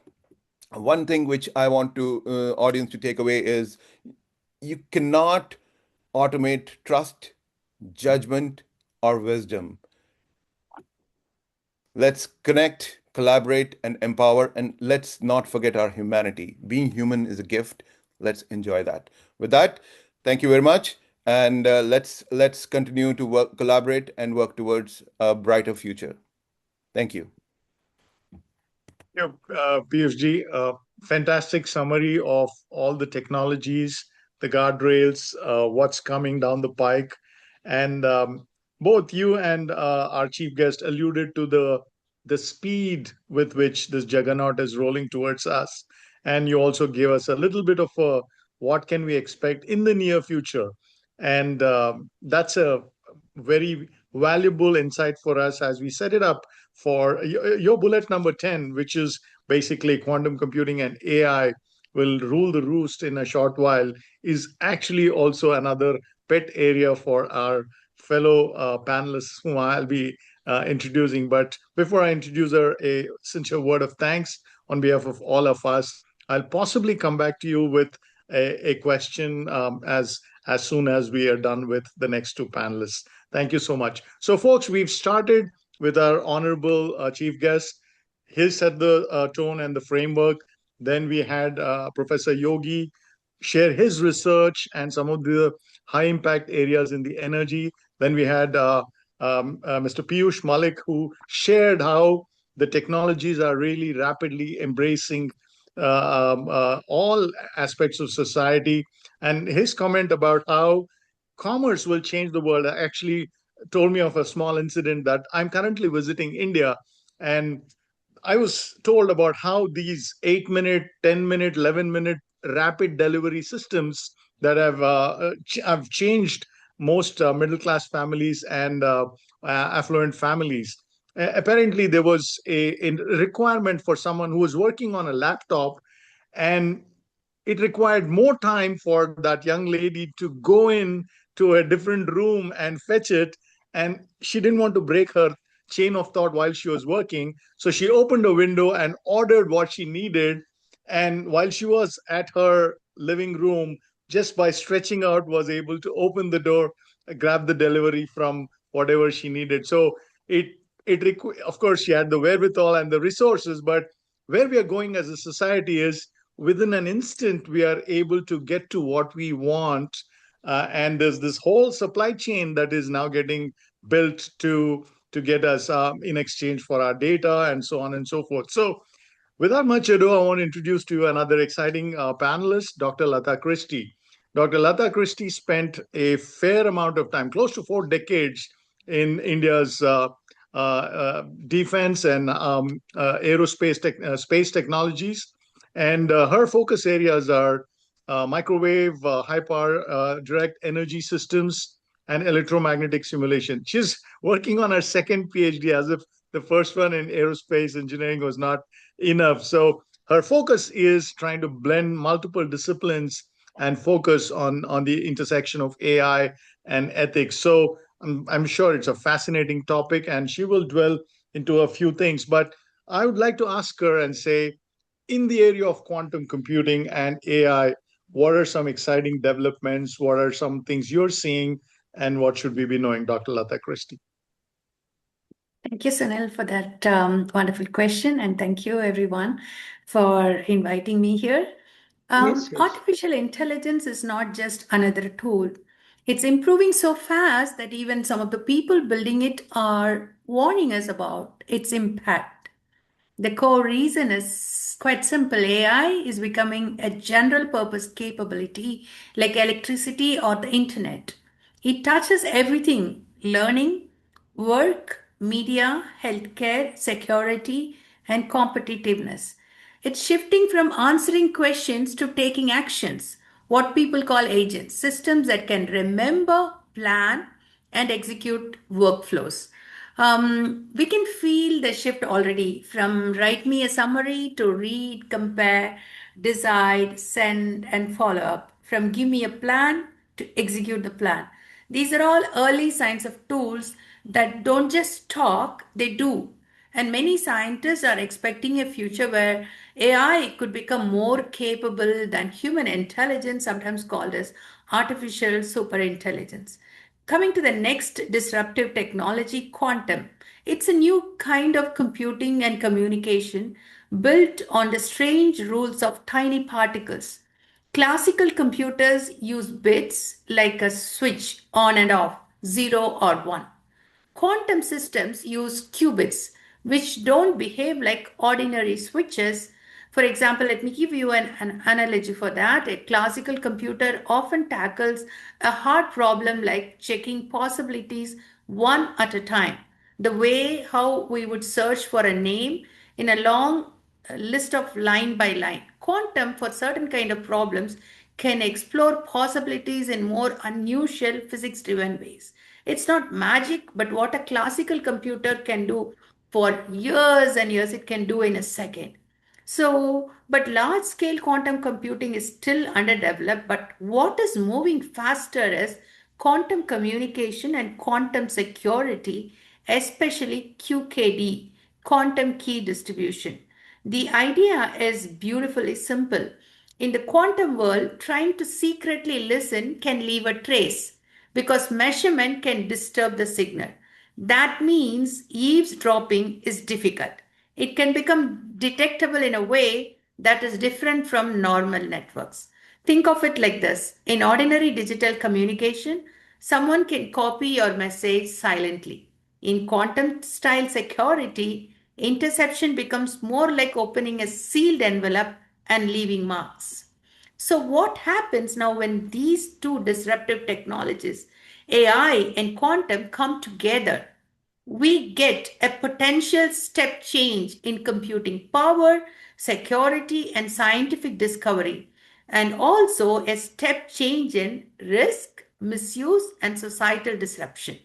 one thing which I want to audience to take away is you cannot automate trust, judgment, or wisdom. Let's connect, collaborate, and empower, and let's not forget our humanity. Being human is a gift. Let's enjoy that. With that, thank you very much, and let's continue to work, collaborate, and work towards a brighter future. Thank you. PFG, fantastic summary of all the technologies, the guardrails, what's coming down the pike. And both you and our chief guest alluded to the speed with which this juggernaut is rolling towards us. And you also gave us a little bit of what can we expect in the near future. And that's a very valuable insight for us as we set it up for your bullet number 10, which is basically quantum computing and AI will rule the roost in a short while, is actually also another pet area for our fellow panelists whom I'll be introducing. But before I introduce her, a sincere word of thanks on behalf of all of us. I'll possibly come back to you with a question as soon as we are done with the next two panelists. Thank you so much. So, folks, we've started with our honorable chief guest. He set the tone and the framework. Then we had Professor Yogi share his research and some of the high impact areas in the energy. Then we had Mr. Piyush Malik, who shared how the technologies are really rapidly embracing all aspects of society. And his comment about how commerce will change the world actually told me of a small incident that I'm currently visiting India. And I was told about how these 8-minute, 10-minute, 11-minute rapid delivery systems that have changed most middle class families and affluent families. Apparently, there was a requirement for someone who was working on a laptop, and it required more time for that young lady to go in to a different room and fetch it. And she didn't want to break her chain of thought while she was working. So she opened a window and ordered what she needed. And while she was at her living room, just by stretching out, was able to open the door, grab the delivery from whatever she needed. So of course, she had the wherewithal and the resources, but where we are going as a society is within an instant, we are able to get to what we want. And there's this whole supply chain that is now getting built to get us in exchange for our data and so on and so forth. So without much ado, I want to introduce to you another exciting panelist, Dr. Lata Christie. Dr. Lata Christie spent a fair amount of time, close to 4 decades, in India's defense and aerospace space technologies. And her focus areas are microwave, high power, direct energy systems, and electromagnetic simulation. She's working on her second PhD, as if the first one in aerospace engineering was not enough. So her focus is trying to blend multiple disciplines and focus on the intersection of AI and ethics. So I'm sure it's a fascinating topic, and she will dwell into a few things. But I would like to ask her and say, in the area of quantum computing and AI, what are some exciting developments? What are some things you're seeing? And what should we be knowing, Dr. Lata Christie? Thank you, Sunil, for that wonderful question. And thank you, everyone, for inviting me here. Yes, yes. Artificial intelligence is not just another tool. It's improving so fast that even some of the people building it are warning us about its impact. The core reason is quite simple. AI is becoming a general purpose capability like electricity or the internet. It touches everything: learning, work, media, healthcare, security, and competitiveness. It's shifting from answering questions to taking actions, what people call agents, systems that can remember, plan, and execute workflows. We can feel the shift already from write me a summary to read, compare, decide, send, and follow up, from give me a plan to execute the plan. These are all early signs of tools that don't just talk, they do. And many scientists are expecting a future where AI could become more capable than human intelligence, sometimes called as artificial superintelligence. Coming to the next disruptive technology, quantum. It's a new kind of computing and communication built on the strange rules of tiny particles. Classical computers use bits like a switch on and off, 0 or 1. Quantum systems use qubits, which don't behave like ordinary switches. For example, let me give you an analogy for that. A classical computer often tackles a hard problem like checking possibilities one at a time, the way how we would search for a name in a long list of line by line. Quantum, for certain kind of problems, can explore possibilities in more unusual physics driven ways. It's not magic, but what a classical computer can do for years and years, it can do in a second. So, but large scale quantum computing is still underdeveloped. But what is moving faster is quantum communication and quantum security, especially QKD, quantum key distribution. The idea is beautifully simple. In the quantum world, trying to secretly listen can leave a trace because measurement can disturb the signal. That means eavesdropping is difficult. It can become detectable in a way that is different from normal networks. Think of it like this: in ordinary digital communication, someone can copy your message silently. In quantum style security, interception becomes more like opening a sealed envelope and leaving marks. So, what happens now when these two disruptive technologies, AI and quantum, come together? We get a potential step change in computing power, security, and scientific discovery, and also a step change in risk, misuse, and societal disruption.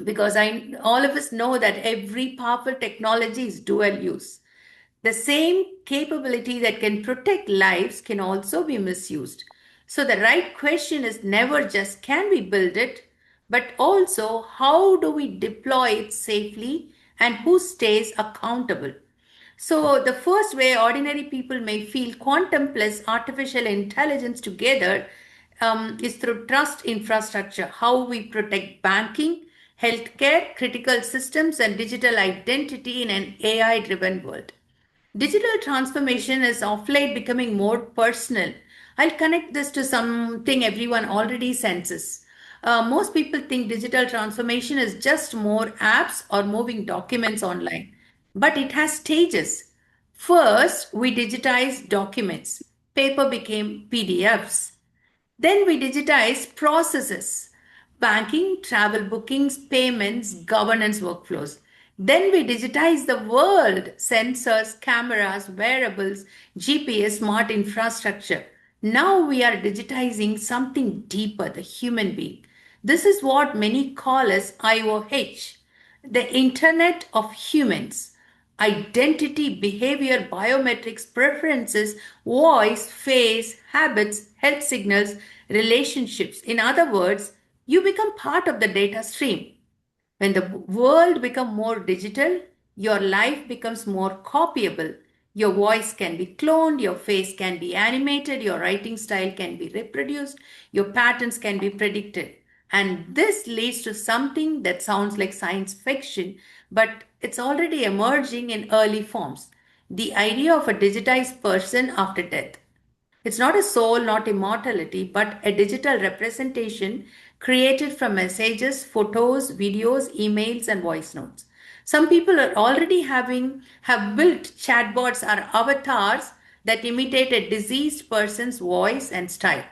Because all of us know that every powerful technology is dual use. The same capability that can protect lives can also be misused. So the right question is never just can we build it, but also how do we deploy it safely and who stays accountable. So the first way ordinary people may feel quantum plus artificial intelligence together is through trust infrastructure, how we protect banking, healthcare, critical systems, and digital identity in an AI driven world. Digital transformation is of late becoming more personal. I'll connect this to something everyone already senses. Most people think digital transformation is just more apps or moving documents online, but it has stages. First, we digitized documents. Paper became PDFs. Then we digitize processes: banking, travel bookings, payments, governance workflows. Then we digitize the world: sensors, cameras, wearables, GPS, smart infrastructure. Now we are digitizing something deeper, the human being. This is what many call as IOH, the Internet of Humans. Identity, behavior, biometrics, preferences, voice, face, habits, health signals, relationships. In other words, you become part of the data stream. When the world becomes more digital, your life becomes more copyable. Your voice can be cloned, your face can be animated, your writing style can be reproduced, your patterns can be predicted. And this leads to something that sounds like science fiction, but it's already emerging in early forms: the idea of a digitized person after death. It's not a soul, not immortality, but a digital representation created from messages, photos, videos, emails, and voice notes. Some people are already have built chatbots or avatars that imitate a deceased person's voice and style.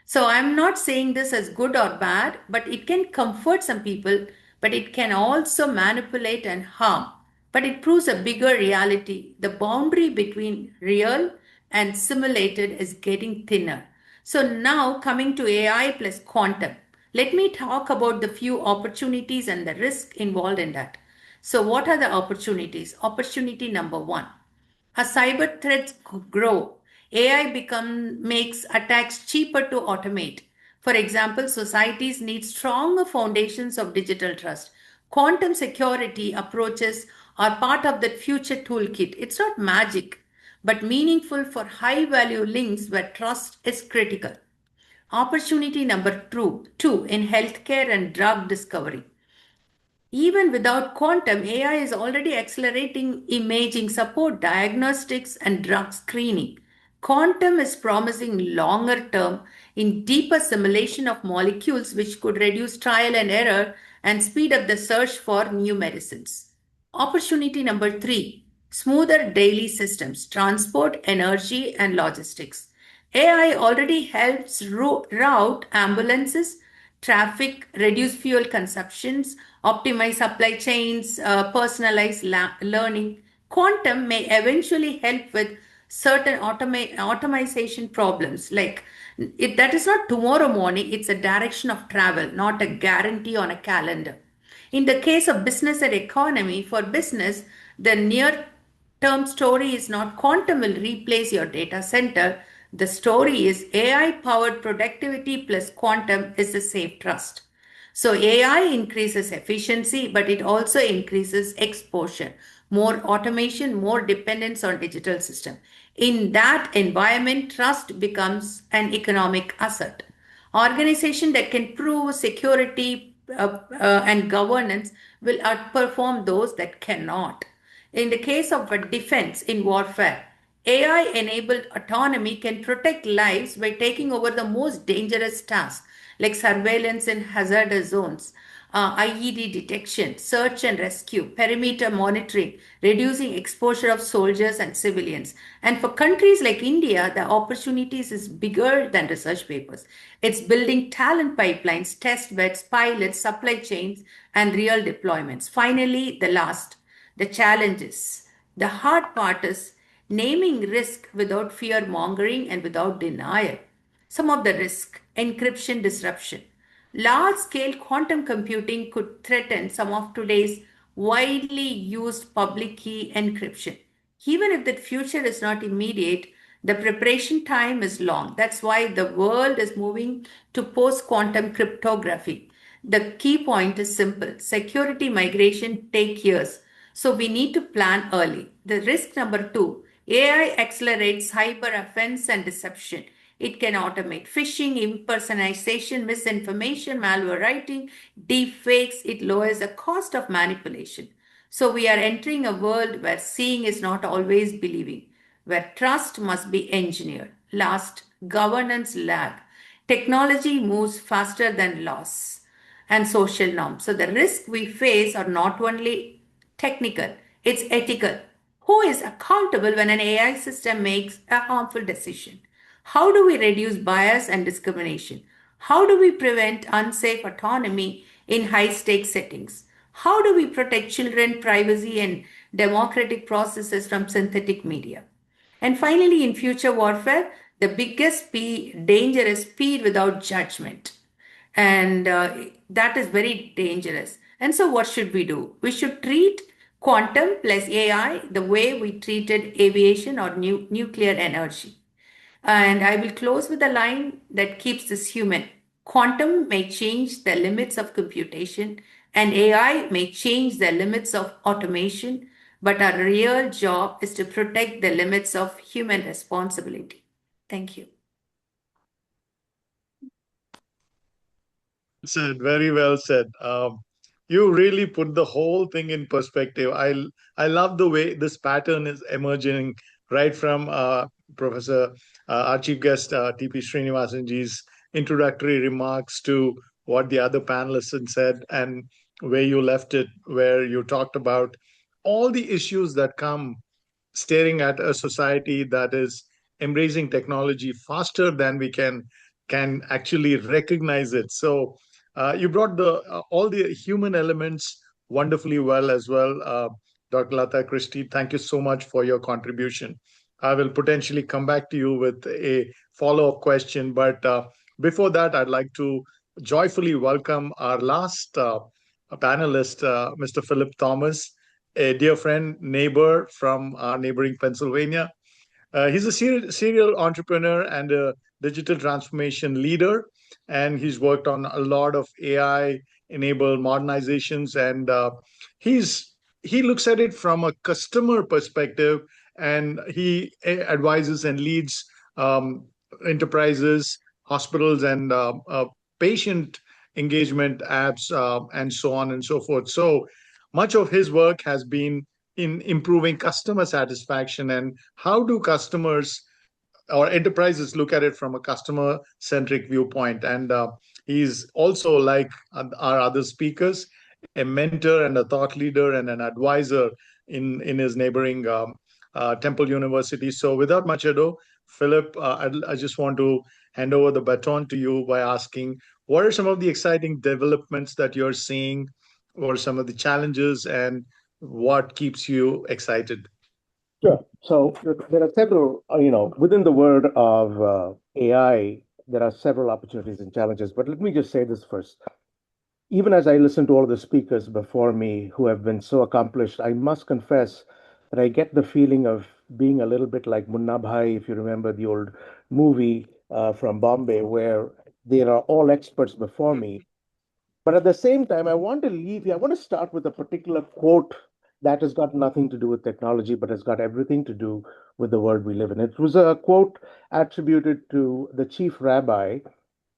So I'm not saying this as good or bad, but it can comfort some people, but it can also manipulate and harm. But it proves a bigger reality. The boundary between real and simulated is getting thinner. So now coming to AI plus quantum, let me talk about the few opportunities and the risk involved in that. So what are the opportunities? Opportunity number one: as cyber threats grow, makes attacks cheaper to automate. For example, societies need stronger foundations of digital trust. Quantum security approaches are part of that future toolkit. It's not magic, but meaningful for high value links where trust is critical. Opportunity number two in healthcare and drug discovery. Even without quantum, AI is already accelerating imaging support, diagnostics, and drug screening. Quantum is promising longer term in deeper simulation of molecules, which could reduce trial and error and speed up the search for new medicines. Opportunity number three: smoother daily systems, transport, energy, and logistics. AI already helps route ambulances, traffic, reduce fuel consumptions, optimize supply chains, personalize learning. Quantum may eventually help with certain automation problems. That is not tomorrow morning, it's a direction of travel, not a guarantee on a calendar. In the case of business and economy, for business, the near term story is not quantum will replace your data center. The story is AI powered productivity plus quantum is a safe trust. So AI increases efficiency, but it also increases exposure, more automation, more dependence on digital system. In that environment, trust becomes an economic asset. Organization that can prove security and governance will outperform those that cannot. In the case of a defense in warfare, AI enabled autonomy can protect lives by taking over the most dangerous tasks like surveillance in hazardous zones, IED detection, search and rescue, perimeter monitoring, reducing exposure of soldiers and civilians. And for countries like India, the opportunities is bigger than research papers. It's building talent pipelines, test beds, pilots, supply chains, and real deployments. Finally, the challenges. The hard part is naming risk without fear mongering and without denial. Some of the risk: encryption disruption. Large scale quantum computing could threaten some of today's widely used public key encryption. Even if that future is not immediate, the preparation time is long. That's why the world is moving to post quantum cryptography. The key point is simple: security migration take years. So we need to plan early. The risk number two: AI accelerates cyber offense and deception. It can automate phishing, impersonation, misinformation, malware writing, deep fakes. It lowers the cost of manipulation. So we are entering a world where seeing is not always believing, where trust must be engineered. Last, governance lag. Technology moves faster than laws and social norms. So the risks we face are not only technical, it's ethical. Who is accountable when an AI system makes a harmful decision? How do we reduce bias and discrimination? How do we prevent unsafe autonomy in high stakes settings? How do we protect children, privacy, and democratic processes from synthetic media? And finally, in future warfare, the biggest danger is speed without judgment. And that is very dangerous. And so, what should we do? We should treat quantum plus AI the way we treated aviation or nuclear energy. And I will close with a line that keeps this human. Quantum may change the limits of computation, and AI may change the limits of automation, but our real job is to protect the limits of human responsibility. Thank you. Said, very well said. You really put the whole thing in perspective. I love the way this pattern is emerging right from Professor our chief guest T.P. Srinivasanji's introductory remarks to what the other panelists had said, and where you left it, where you talked about all the issues that come staring at a society that is embracing technology faster than we can actually recognize it. So you brought the all the human elements wonderfully well as well, Dr. Lata Christie. Thank you so much for your contribution. I will potentially come back to you with a follow-up question, but before that, I'd like to joyfully welcome our last panelist, Mr. Philip Thomas, a dear friend, neighbor from our neighboring Pennsylvania. He's a serial entrepreneur and a digital transformation leader, and he's worked on a lot of AI-enabled modernizations. And he looks at it from a customer perspective, and he advises and leads enterprises, hospitals, and patient engagement apps, and so on and so forth. So much of his work has been in improving customer satisfaction, and how do customers or enterprises look at it from a customer centric viewpoint. And he's also, like our other speakers, a mentor and a thought leader and an advisor in his neighboring Temple University. So without much ado, Philip, I just want to hand over the baton to you by asking, what are some of the exciting developments that you're seeing, or some of the challenges, and what keeps you excited? Sure. So there are several, within the world of AI, there are several opportunities and challenges. But let me just say this first. Even as I listen to all the speakers before me who have been so accomplished, I must confess that I get the feeling of being a little bit like Munna Bhai, if you remember the old movie from Bombay, where there are all experts before me. But at the same time, I want to start with a particular quote that has got nothing to do with technology, but has got everything to do with the world we live in. It was a quote attributed to the chief rabbi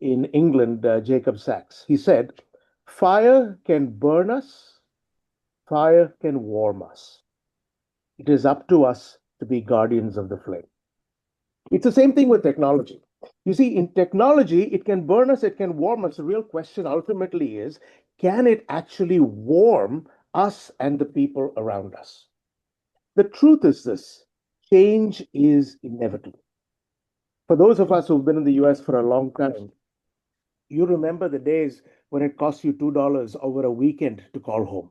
in England, Jacob Sachs. He said, "Fire can burn us, fire can warm us. It is up to us to be guardians of the flame." It's the same thing with technology. You see, in technology, it can burn us, it can warm us. The real question ultimately is, can it actually warm us and the people around us? The truth is this: change is inevitable. For those of us who've been in the US for a long time, you remember the days when it cost you $2 over a weekend to call home.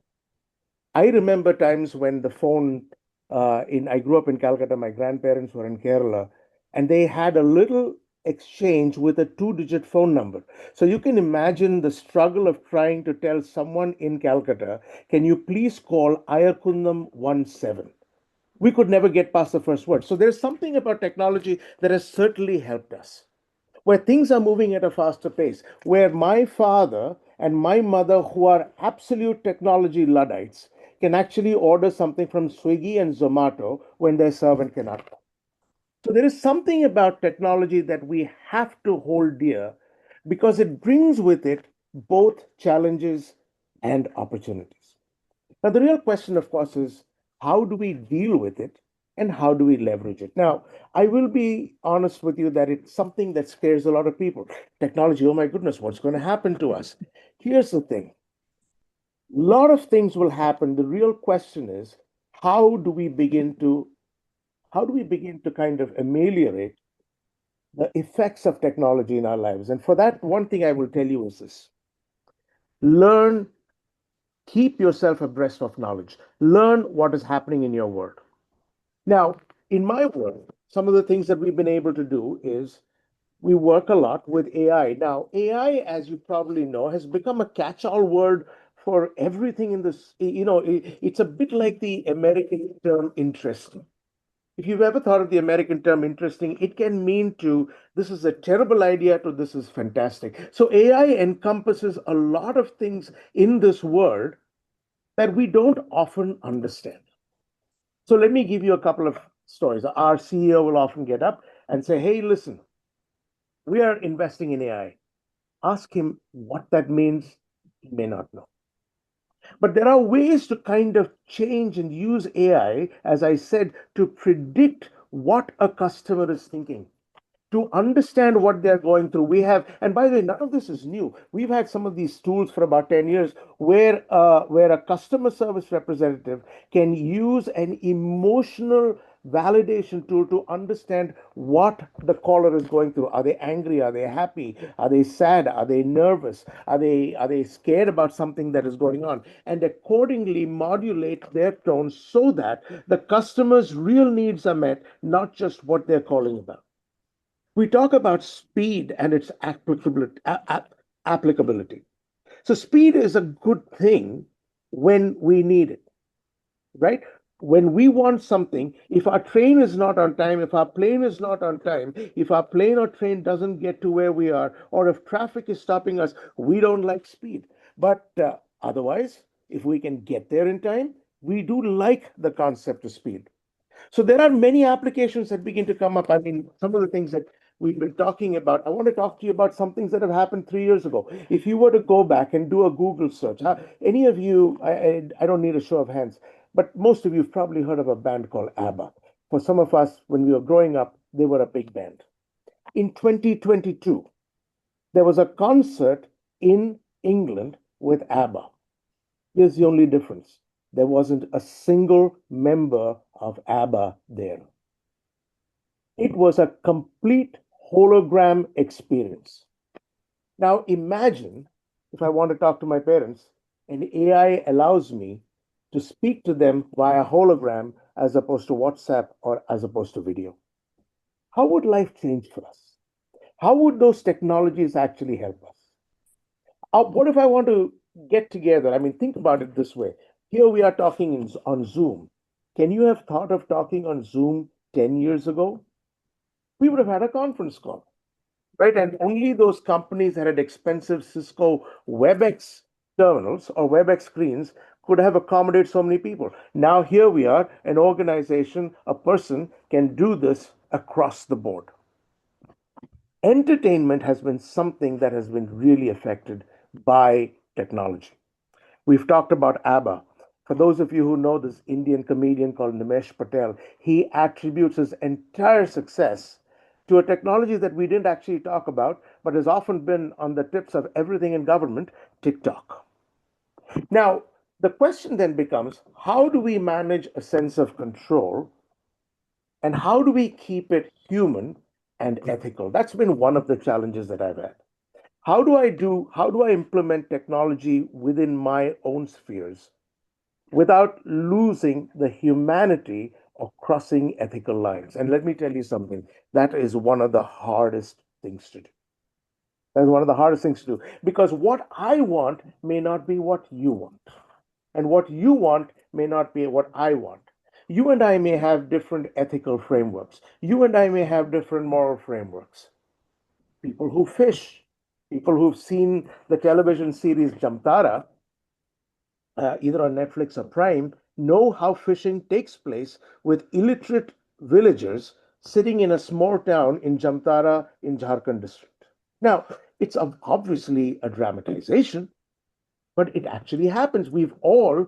I remember times when the phone, I grew up in Calcutta, my grandparents were in Kerala, and they had a little exchange with a 2-digit phone number. So you can imagine the struggle of trying to tell someone in Calcutta, can you please call Ayakundam 17? We could never get past the first word. So there's something about technology that has certainly helped us, where things are moving at a faster pace, where my father and my mother, who are absolute technology Luddites, can actually order something from Swiggy and Zomato when their servant cannot come. So there is something about technology that we have to hold dear, because it brings with it both challenges and opportunities. Now, the real question, of course, is how do we deal with it and how do we leverage it? Now, I will be honest with you that it's something that scares a lot of people. Technology, oh my goodness, what's going to happen to us? Here's the thing. A lot of things will happen. The real question is, how do we begin to kind of ameliorate the effects of technology in our lives? And for that, one thing I will tell you is this: learn Keep yourself abreast of knowledge. Learn what is happening in your world. Now, in my world, some of the things that we've been able to do is we work a lot with AI. Now, AI, as you probably know, has become a catch-all word for everything in this. It's a bit like the American term interesting. If you've ever thought of the American term interesting, it can mean to this is a terrible idea to this is fantastic. So AI encompasses a lot of things in this world that we don't often understand. So let me give you a couple of stories. Our CEO will often get up and say, hey, listen, we are investing in AI. Ask him what that means. He may not know. But there are ways to kind of change and use AI, as I said, to predict what a customer is thinking, to understand what they're going through. And by the way, none of this is new. We've had some of these tools for about 10 years where a customer service representative can use an emotional validation tool to understand what the caller is going through. Are they angry? Are they happy? Are they sad? Are they nervous? Are they scared about something that is going on? And accordingly modulate their tone so that the customer's real needs are met, not just what they're calling about. We talk about speed and its applicability. So speed is a good thing when we need it, right? When we want something, if our train is not on time, if our plane is not on time, if our plane or train doesn't get to where we are, or if traffic is stopping us, we don't like speed. But otherwise, if we can get there in time, we do like the concept of speed. So there are many applications that begin to come up. I mean, some of the things that we've been talking about, I want to talk to you about some things that have happened 3 years ago. If you were to go back and do a Google search, any of you, I don't need a show of hands, but most of you have probably heard of a band called ABBA. For some of us, when we were growing up, they were a big band. In 2022, there was a concert in England with ABBA. Here's the only difference. There wasn't a single member of ABBA there. It was a complete hologram experience. Now imagine if I want to talk to my parents and AI allows me to speak to them via hologram as opposed to WhatsApp or as opposed to video. How would life change for us? How would those technologies actually help us? What if I want to get together? I mean, think about it this way. Here we are talking on Zoom. Can you have thought of talking on Zoom 10 years ago? We would have had a conference call, right? And only those companies that had expensive Cisco WebEx terminals or WebEx screens could have accommodated so many people. Now here we are, an organization, a person can do this across the board. Entertainment has been something that has been really affected by technology. We've talked about ABBA. For those of you who know this Indian comedian called Nimesh Patel, he attributes his entire success to a technology that we didn't actually talk about, but has often been on the tips of everything in government, TikTok. Now, the question then becomes, how do we manage a sense of control and how do we keep it human and ethical? That's been one of the challenges that I've had. How do I implement technology within my own spheres without losing the humanity or crossing ethical lines? And let me tell you something, that is one of the hardest things to do. That is one of the hardest things to do because what I want may not be what you want. And what you want may not be what I want. You and I may have different ethical frameworks. You and I may have different moral frameworks. People who fish, people who've seen the television series Jamtara, either on Netflix or Prime, know how fishing takes place with illiterate villagers sitting in a small town in Jamtara in Jharkhand district. Now, it's obviously a dramatization, but it actually happens. We've all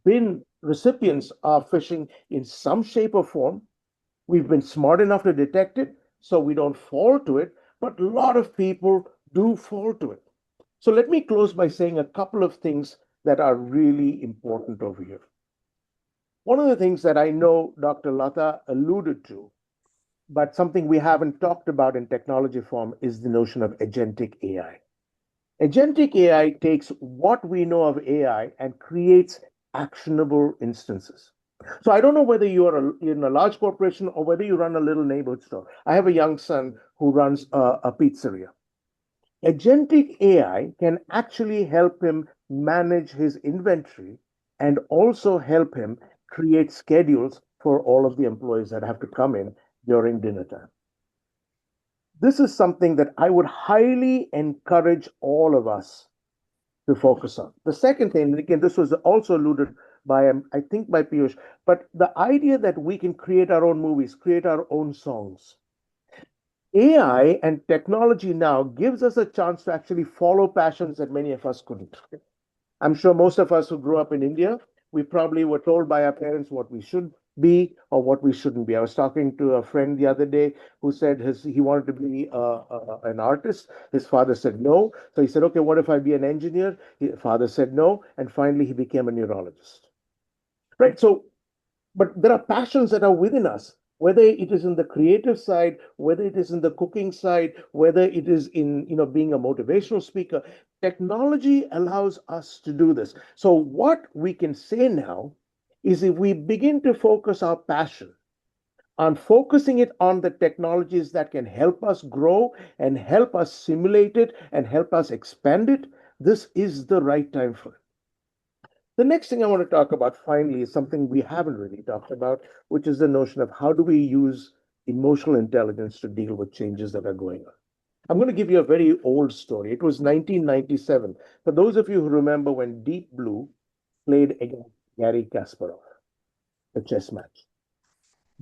been recipients of phishing in some shape or form. We've been smart enough to detect it, so we don't fall to it, but a lot of people do fall to it. So let me close by saying a couple of things that are really important over here. One of the things that I know Dr. Lata alluded to, but something we haven't talked about in technology form, is the notion of agentic AI. Agentic AI takes what we know of AI and creates actionable instances. So I don't know whether you are in a large corporation or whether you run a little neighborhood store. I have a young son who runs a pizzeria. Agentic AI can actually help him manage his inventory and also help him create schedules for all of the employees that have to come in during dinner time. This is something that I would highly encourage all of us to focus on. The second thing, and again, this was also alluded by, I think, by Piyush, but the idea that we can create our own movies, create our own songs. AI and technology now gives us a chance to actually follow passions that many of us couldn't. I'm sure most of us who grew up in India, we probably were told by our parents what we should be or what we shouldn't be. I was talking to a friend the other day who said he wanted to be an artist. His father said no. So he said, okay, what if I be an engineer? His father said no. And finally, he became a neurologist. Right. So but there are passions that are within us, whether it is in the creative side, whether it is in the cooking side, whether it is in being a motivational speaker. Technology allows us to do this. So what we can say now is, if we begin to focus our passion on focusing it on the technologies that can help us grow and help us simulate it and help us expand it, this is the right time for it. The next thing I want to talk about finally is something we haven't really talked about, which is the notion of how do we use emotional intelligence to deal with changes that are going on. I'm going to give you a very old story. It was 1997. For those of you who remember when Deep Blue played against Garry Kasparov, the chess match.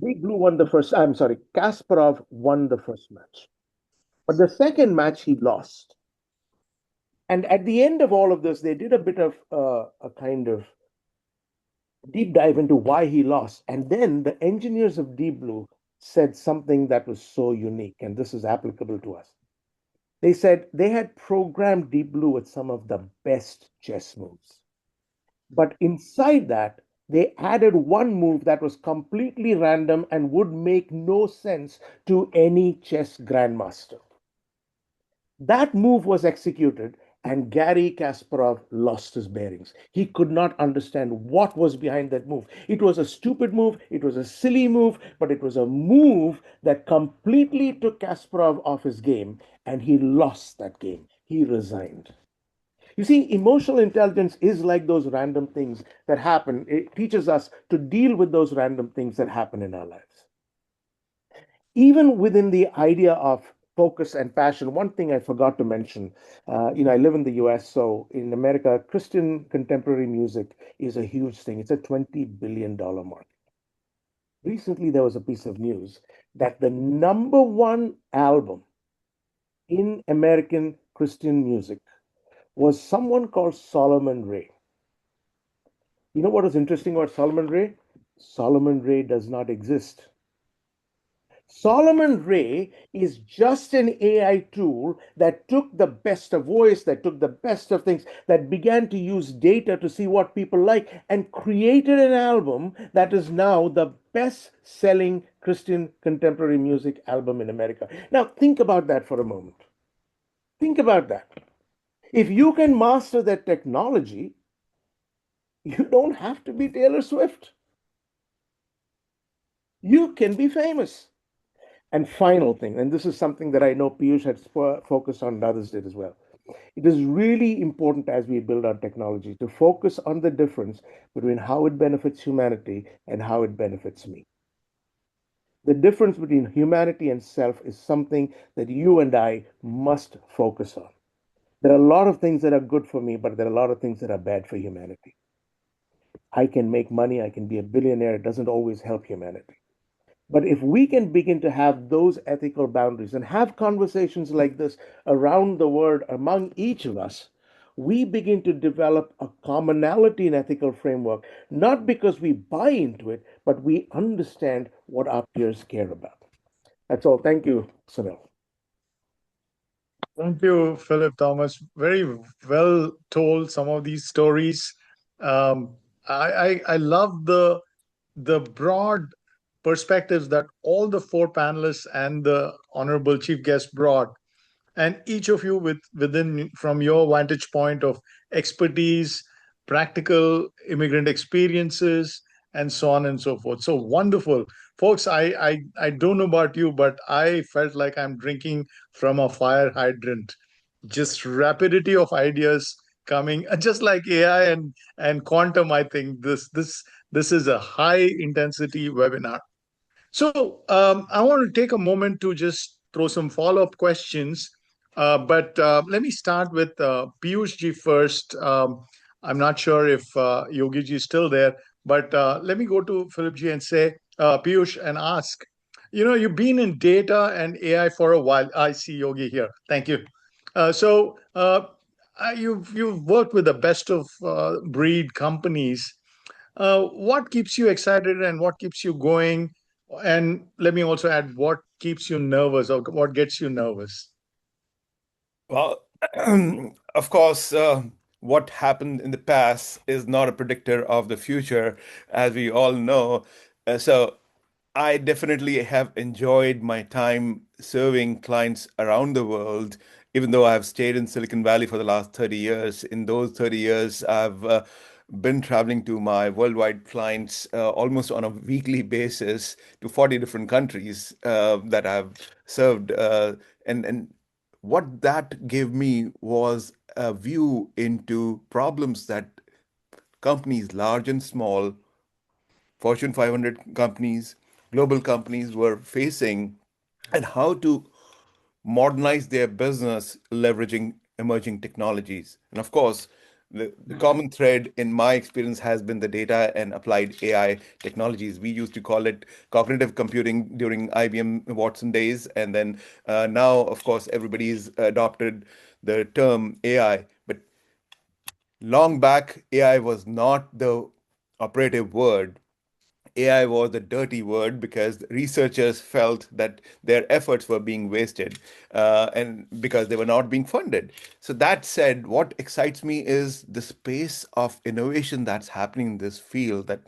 Deep Blue won the first, I'm sorry, Kasparov won the first match. But the second match he lost. And at the end of all of this, they did a bit of a kind of deep dive into why he lost. And then the engineers of Deep Blue said something that was so unique, and this is applicable to us. They said they had programmed Deep Blue with some of the best chess moves. But inside that, they added one move that was completely random and would make no sense to any chess grandmaster. That move was executed, and Garry Kasparov lost his bearings. He could not understand what was behind that move. It was a stupid move, it was a silly move, but it was a move that completely took Kasparov off his game, and he lost that game. He resigned. You see, emotional intelligence is like those random things that happen. It teaches us to deal with those random things that happen in our lives. Even within the idea of focus and passion, one thing I forgot to mention, I live in the US, so in America, Christian contemporary music is a huge thing. It's a $20 billion market. Recently, there was a piece of news that the number one album in American Christian music was someone called Solomon Ray. You know what is interesting about Solomon Ray? Solomon Ray does not exist. Solomon Ray is just an AI tool that took the best of voice, that took the best of things, that began to use data to see what people like, and created an album that is now the best-selling Christian contemporary music album in America. Now, think about that for a moment. Think about that. If you can master that technology, you don't have to be Taylor Swift. You can be famous. And final thing, and this is something that I know Piyush had focused on and others did as well. It is really important as we build our technology to focus on the difference between how it benefits humanity and how it benefits me. The difference between humanity and self is something that you and I must focus on. There are a lot of things that are good for me, but there are a lot of things that are bad for humanity. I can make money, I can be a billionaire, it doesn't always help humanity. But if we can begin to have those ethical boundaries and have conversations like this around the world among each of us, we begin to develop a commonality in ethical framework, not because we buy into it, but we understand what our peers care about. That's all. Thank you, Sunil. Thank you, Philip Thomas. Very well told some of these stories. I love the broad perspectives that all the four panelists and the honorable chief guest brought. and each of you within from your vantage point of expertise, practical immigrant experiences, and so on and so forth. So wonderful. Folks, I don't know about you, but I felt like I'm drinking from a fire hydrant. Just rapidity of ideas coming, just like AI and quantum. I think this is a high intensity webinar. So I want to take a moment to just throw some follow-up questions. But let me start with Piyush ji first. I'm not sure if Yogi ji is still there, but let me go to Philip ji and say, Piyush, and ask, you've been in data and AI for a while. I see Yogi here. Thank you. You've worked with the best of breed companies. What keeps you excited and what keeps you going? And let me also add, what keeps you nervous or what gets you nervous? Well, of course, what happened in the past is not a predictor of the future, as we all know. So I definitely have enjoyed my time serving clients around the world, even though I've stayed in Silicon Valley for the last 30 years. In those 30 years, I've been traveling to my worldwide clients almost on a weekly basis to 40 different countries that I've served. And what that gave me was a view into problems that companies, large and small, Fortune 500 companies, global companies were facing, and how to modernize their business leveraging emerging technologies. And of course, the common thread in my experience has been the data and applied AI technologies. We used to call it cognitive computing during IBM Watson days. And then now, of course, everybody's adopted the term AI. But long back, AI was not the operative word. AI was a dirty word because researchers felt that their efforts were being wasted and because they were not being funded. So, that said, what excites me is the space of innovation that's happening in this field, that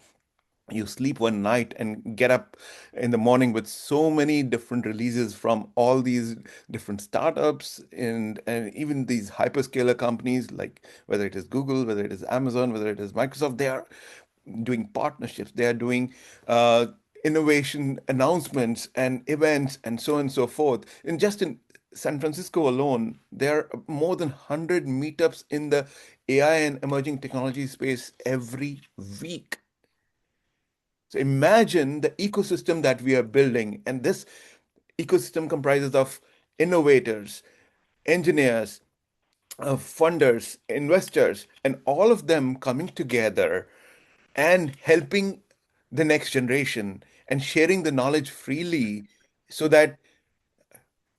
you sleep one night and get up in the morning with so many different releases from all these different startups and even these hyperscaler companies, like whether it is Google, whether it is Amazon, whether it is Microsoft. They are doing partnerships, they are doing innovation announcements and events and so on and so forth. And just in San Francisco alone, there are more than 100 meetups in the AI and emerging technology space every week. So imagine the ecosystem that we are building, and this ecosystem comprises of innovators, engineers, funders, investors, and all of them coming together and helping the next generation and sharing the knowledge freely so that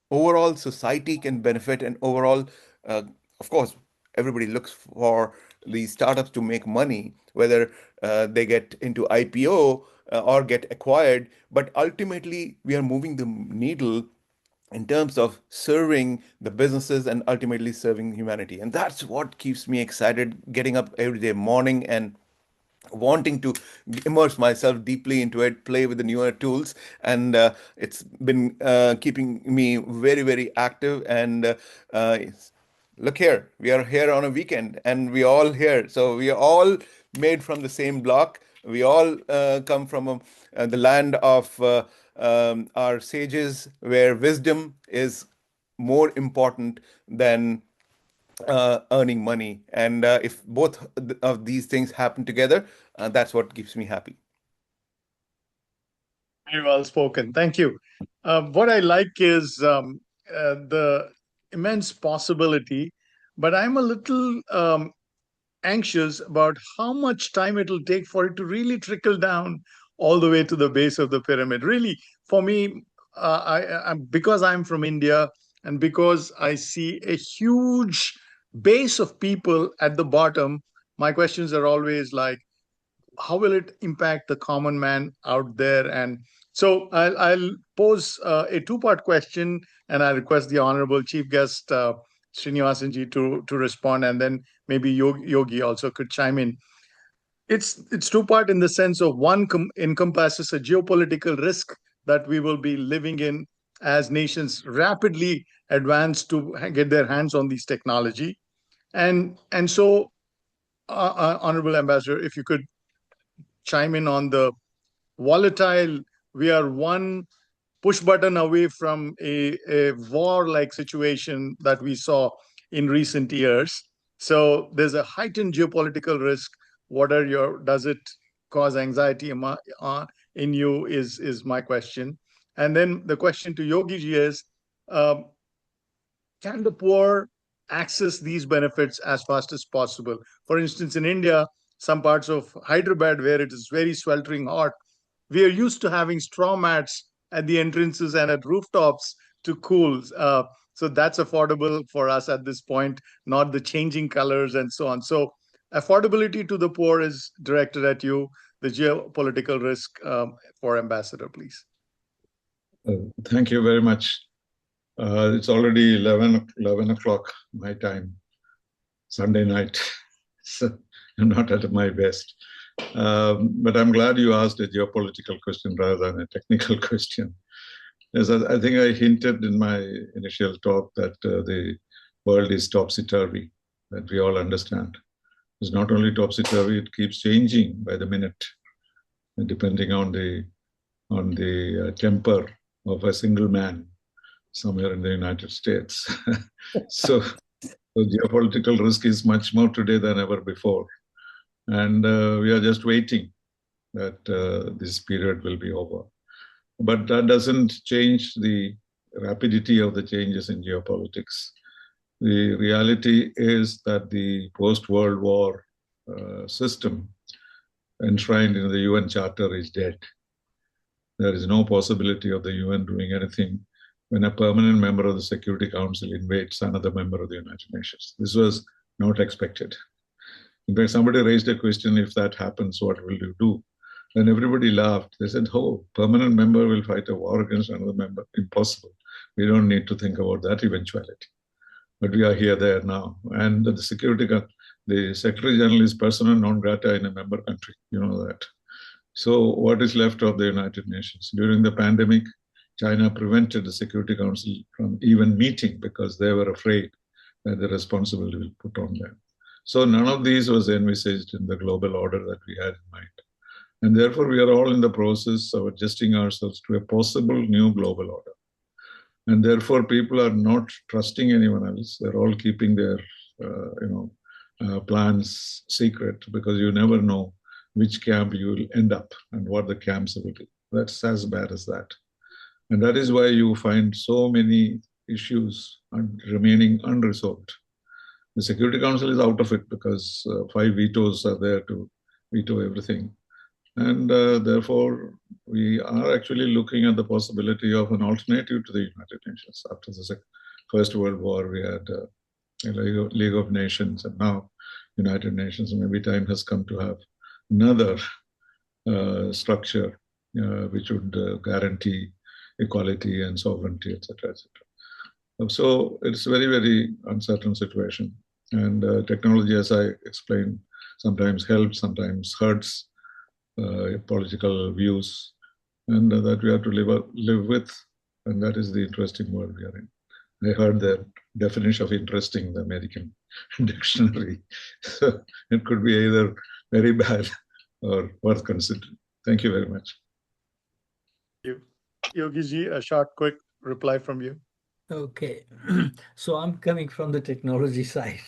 overall society can benefit and overall, uh, of course, everybody looks for these startups to make money, whether they get into IPO or get acquired. But ultimately, we are moving the needle in terms of serving the businesses and ultimately serving humanity. And that's what keeps me excited, getting up every day morning and wanting to immerse myself deeply into it, play with the newer tools, and it's been keeping me very, very active. And look here, we are here on a weekend, and we all here, so we are all made from the same block. We all come from the land of our sages, where wisdom is more important than earning money. And if both of these things happen together, that's what keeps me happy. Very well spoken. Thank you. What I like is the immense possibility, but I'm a little anxious about how much time it'll take for it to really trickle down all the way to the base of the pyramid. Really, for me, because I'm from India and because I see a huge base of people at the bottom, my questions are always like, how will it impact the common man out there? And so I'll pose a two-part question, and I request the honorable chief guest, Srinivasanji, to respond, and then maybe Yogi also could chime in. It's two-part in the sense of one encompasses a geopolitical risk that we will be living in as nations rapidly advance to get their hands on these technology. And so, Honorable Ambassador, if you could chime in on the volatile, we are one push button away from a war-like situation that we saw in recent years. So there's a heightened geopolitical risk. Does it cause anxiety in you is my question. And then the question to Yogi ji is, um, can the poor access these benefits as fast as possible? For instance, in India, some parts of Hyderabad where it is very sweltering hot, we are used to having straw mats at the entrances and at rooftops to cool. So that's affordable for us at this point, not the changing colors and so on. So affordability to the poor is directed at you. The geopolitical risk for Ambassador, please. Thank you very much. It's already 11 o'clock my time, Sunday night. So I'm not at my best. But I'm glad you asked a geopolitical question rather than a technical question. As I think I hinted in my initial talk that the world is topsy-turvy, that we all understand. It's not only topsy-turvy, it keeps changing by the minute, depending on the temper of a single man somewhere in the United States. So geopolitical risk is much more today than ever before. And we are just waiting that this period will be over. But that doesn't change the rapidity of the changes in geopolitics. The reality is that the post-World War system enshrined in the UN Charter is dead. There is no possibility of the UN doing anything when a permanent member of the Security Council invades another member of the United Nations. This was not expected. In fact, somebody raised a question, if that happens, what will you do? And everybody laughed. They said, oh, permanent member will fight a war against another member. Impossible. We don't need to think about that eventuality. But we are there now. And the Secretary General is persona non grata in a member country. You know that. So what is left of the United Nations? During the pandemic, China prevented the Security Council from even meeting because they were afraid that the responsibility will put on them. So none of these was envisaged in the global order that we had in mind. And therefore, we are all in the process of adjusting ourselves to a possible new global order. And therefore, people are not trusting anyone else. They're all keeping their plans secret because you never know which camp you will end up and what the camps will be. That's as bad as that. And that is why you find so many issues remaining unresolved. The Security Council is out of it because 5 vetoes are there to veto everything. And therefore, we are actually looking at the possibility of an alternative to the United Nations. After the First World War, we had League of Nations and now United Nations. Maybe time has come to have another structure which would guarantee equality and sovereignty, etc., etc. So it's a very, very uncertain situation. And technology, as I explained, sometimes helps, sometimes hurts political views, and that we have to live with. And that is the interesting world we are in. I heard the definition of interesting in the American dictionary. So it could be either very bad or worth considering. Thank you very much. Thank you. Yogi ji, a short, quick reply from you. Okay, so I'm coming from the technology side.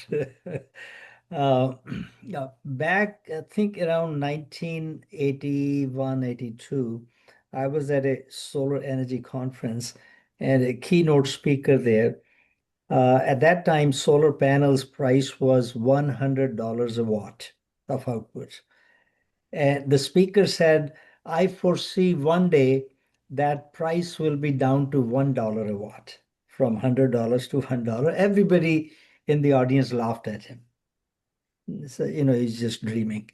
Back, I think around 1981, 82, I was at a solar energy conference and a keynote speaker there. At that time, solar panels price was $100 a watt of output. And the speaker said, I foresee one day that price will be down to $1 a watt, from $100 to $1. Everybody in the audience laughed at him. So, he's just dreaming.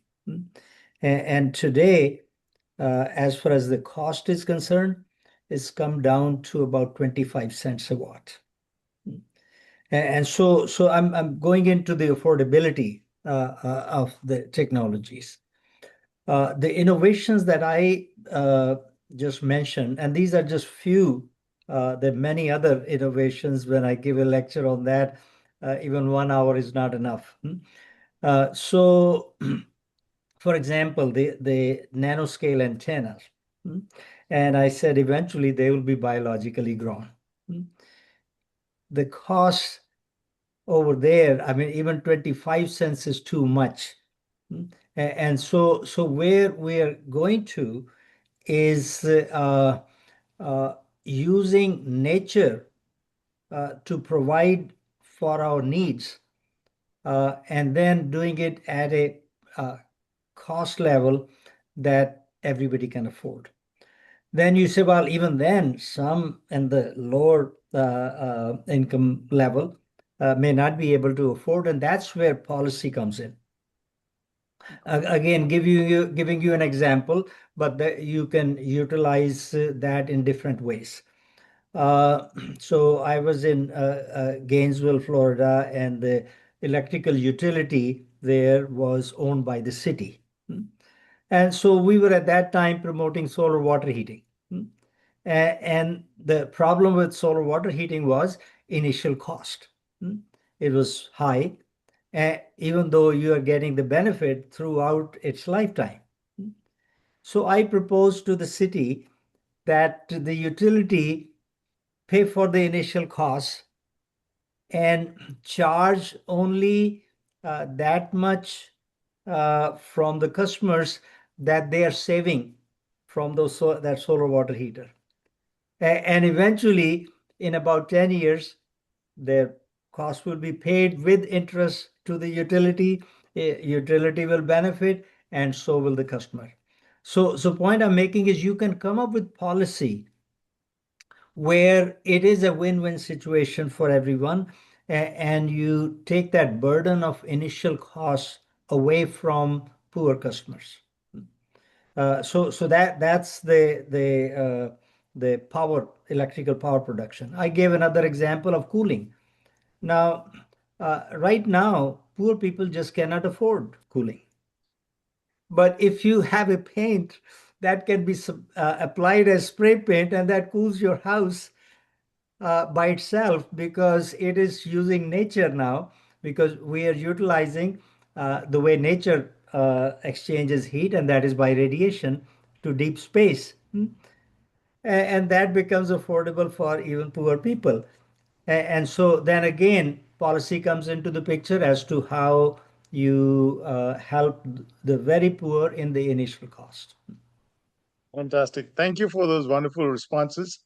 And today, as far as the cost is concerned, it's come down to about 25 cents a watt. And so I'm going into the affordability of the technologies. The innovations that I just mentioned, and these are just few There are many other innovations. When I give a lecture on that, even 1 hour is not enough. So, for example, the nanoscale antennas. And I said eventually they will be biologically grown. The cost over there, I mean, even 25 cents is too much. And so where we're going to is using nature to provide for our needs, and then doing it at a cost level that everybody can afford. Then you say, well, even then, some in the lower income level may not be able to afford, and that's where policy comes in. Again, giving you an example, but you can utilize that in different ways. So I was in Gainesville, Florida, and the electrical utility there was owned by the city. And so we were at that time promoting solar water heating. And the problem with solar water heating was initial cost. It was high, even though you are getting the benefit throughout its lifetime. So I proposed to the city that the utility pay for the initial costs and charge only that much from the customers that they are saving from that solar water heater. And eventually, in about 10 years, their cost will be paid with interest to the utility. Utility will benefit, and so will the customer. So point I'm making is you can come up with policy where it is a win-win situation for everyone, and you take that burden of initial costs away from poor customers. So that's the electrical power production. I gave another example of cooling. Now, right now, poor people just cannot afford cooling. But if you have a paint that can be applied as spray paint and that cools your house by itself, because it is using nature now, because we are utilizing the way nature exchanges heat, and that is by radiation to deep space. And that becomes affordable for even poor people. And so then again, policy comes into the picture as to how you help the very poor in the initial cost. Fantastic. Thank you for those wonderful responses.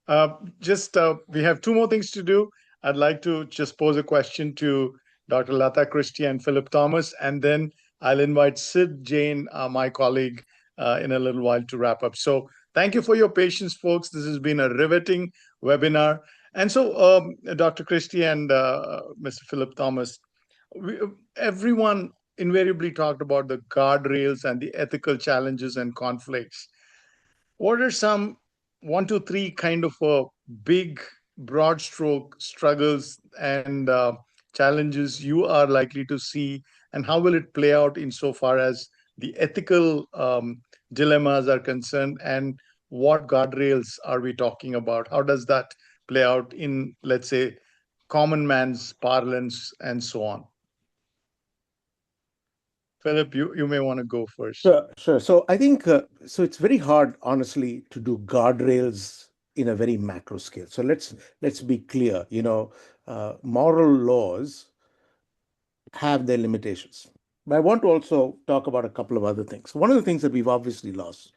We have two more things to do. I'd like to just pose a question to Dr. Lata Christie and Philip Thomas, and then I'll invite Sid Jain, my colleague, in a little while to wrap up. So thank you for your patience, folks. This has been a riveting webinar. And so, Dr. Christie and Mr. Philip Thomas, everyone invariably talked about the guardrails and the ethical challenges and conflicts. What are some 1 to 3 kind of big, broad stroke struggles and challenges you are likely to see, and how will it play out insofar as the ethical dilemmas are concerned, and what guardrails are we talking about? How does that play out in, let's say, common man's parlance and so on? Philip, you may want to go first. Sure. So I think so. It's very hard, honestly, to do guardrails in a very macro scale. So let's be clear. Moral laws have their limitations. But I want to also talk about a couple of other things. One of the things that we've obviously lost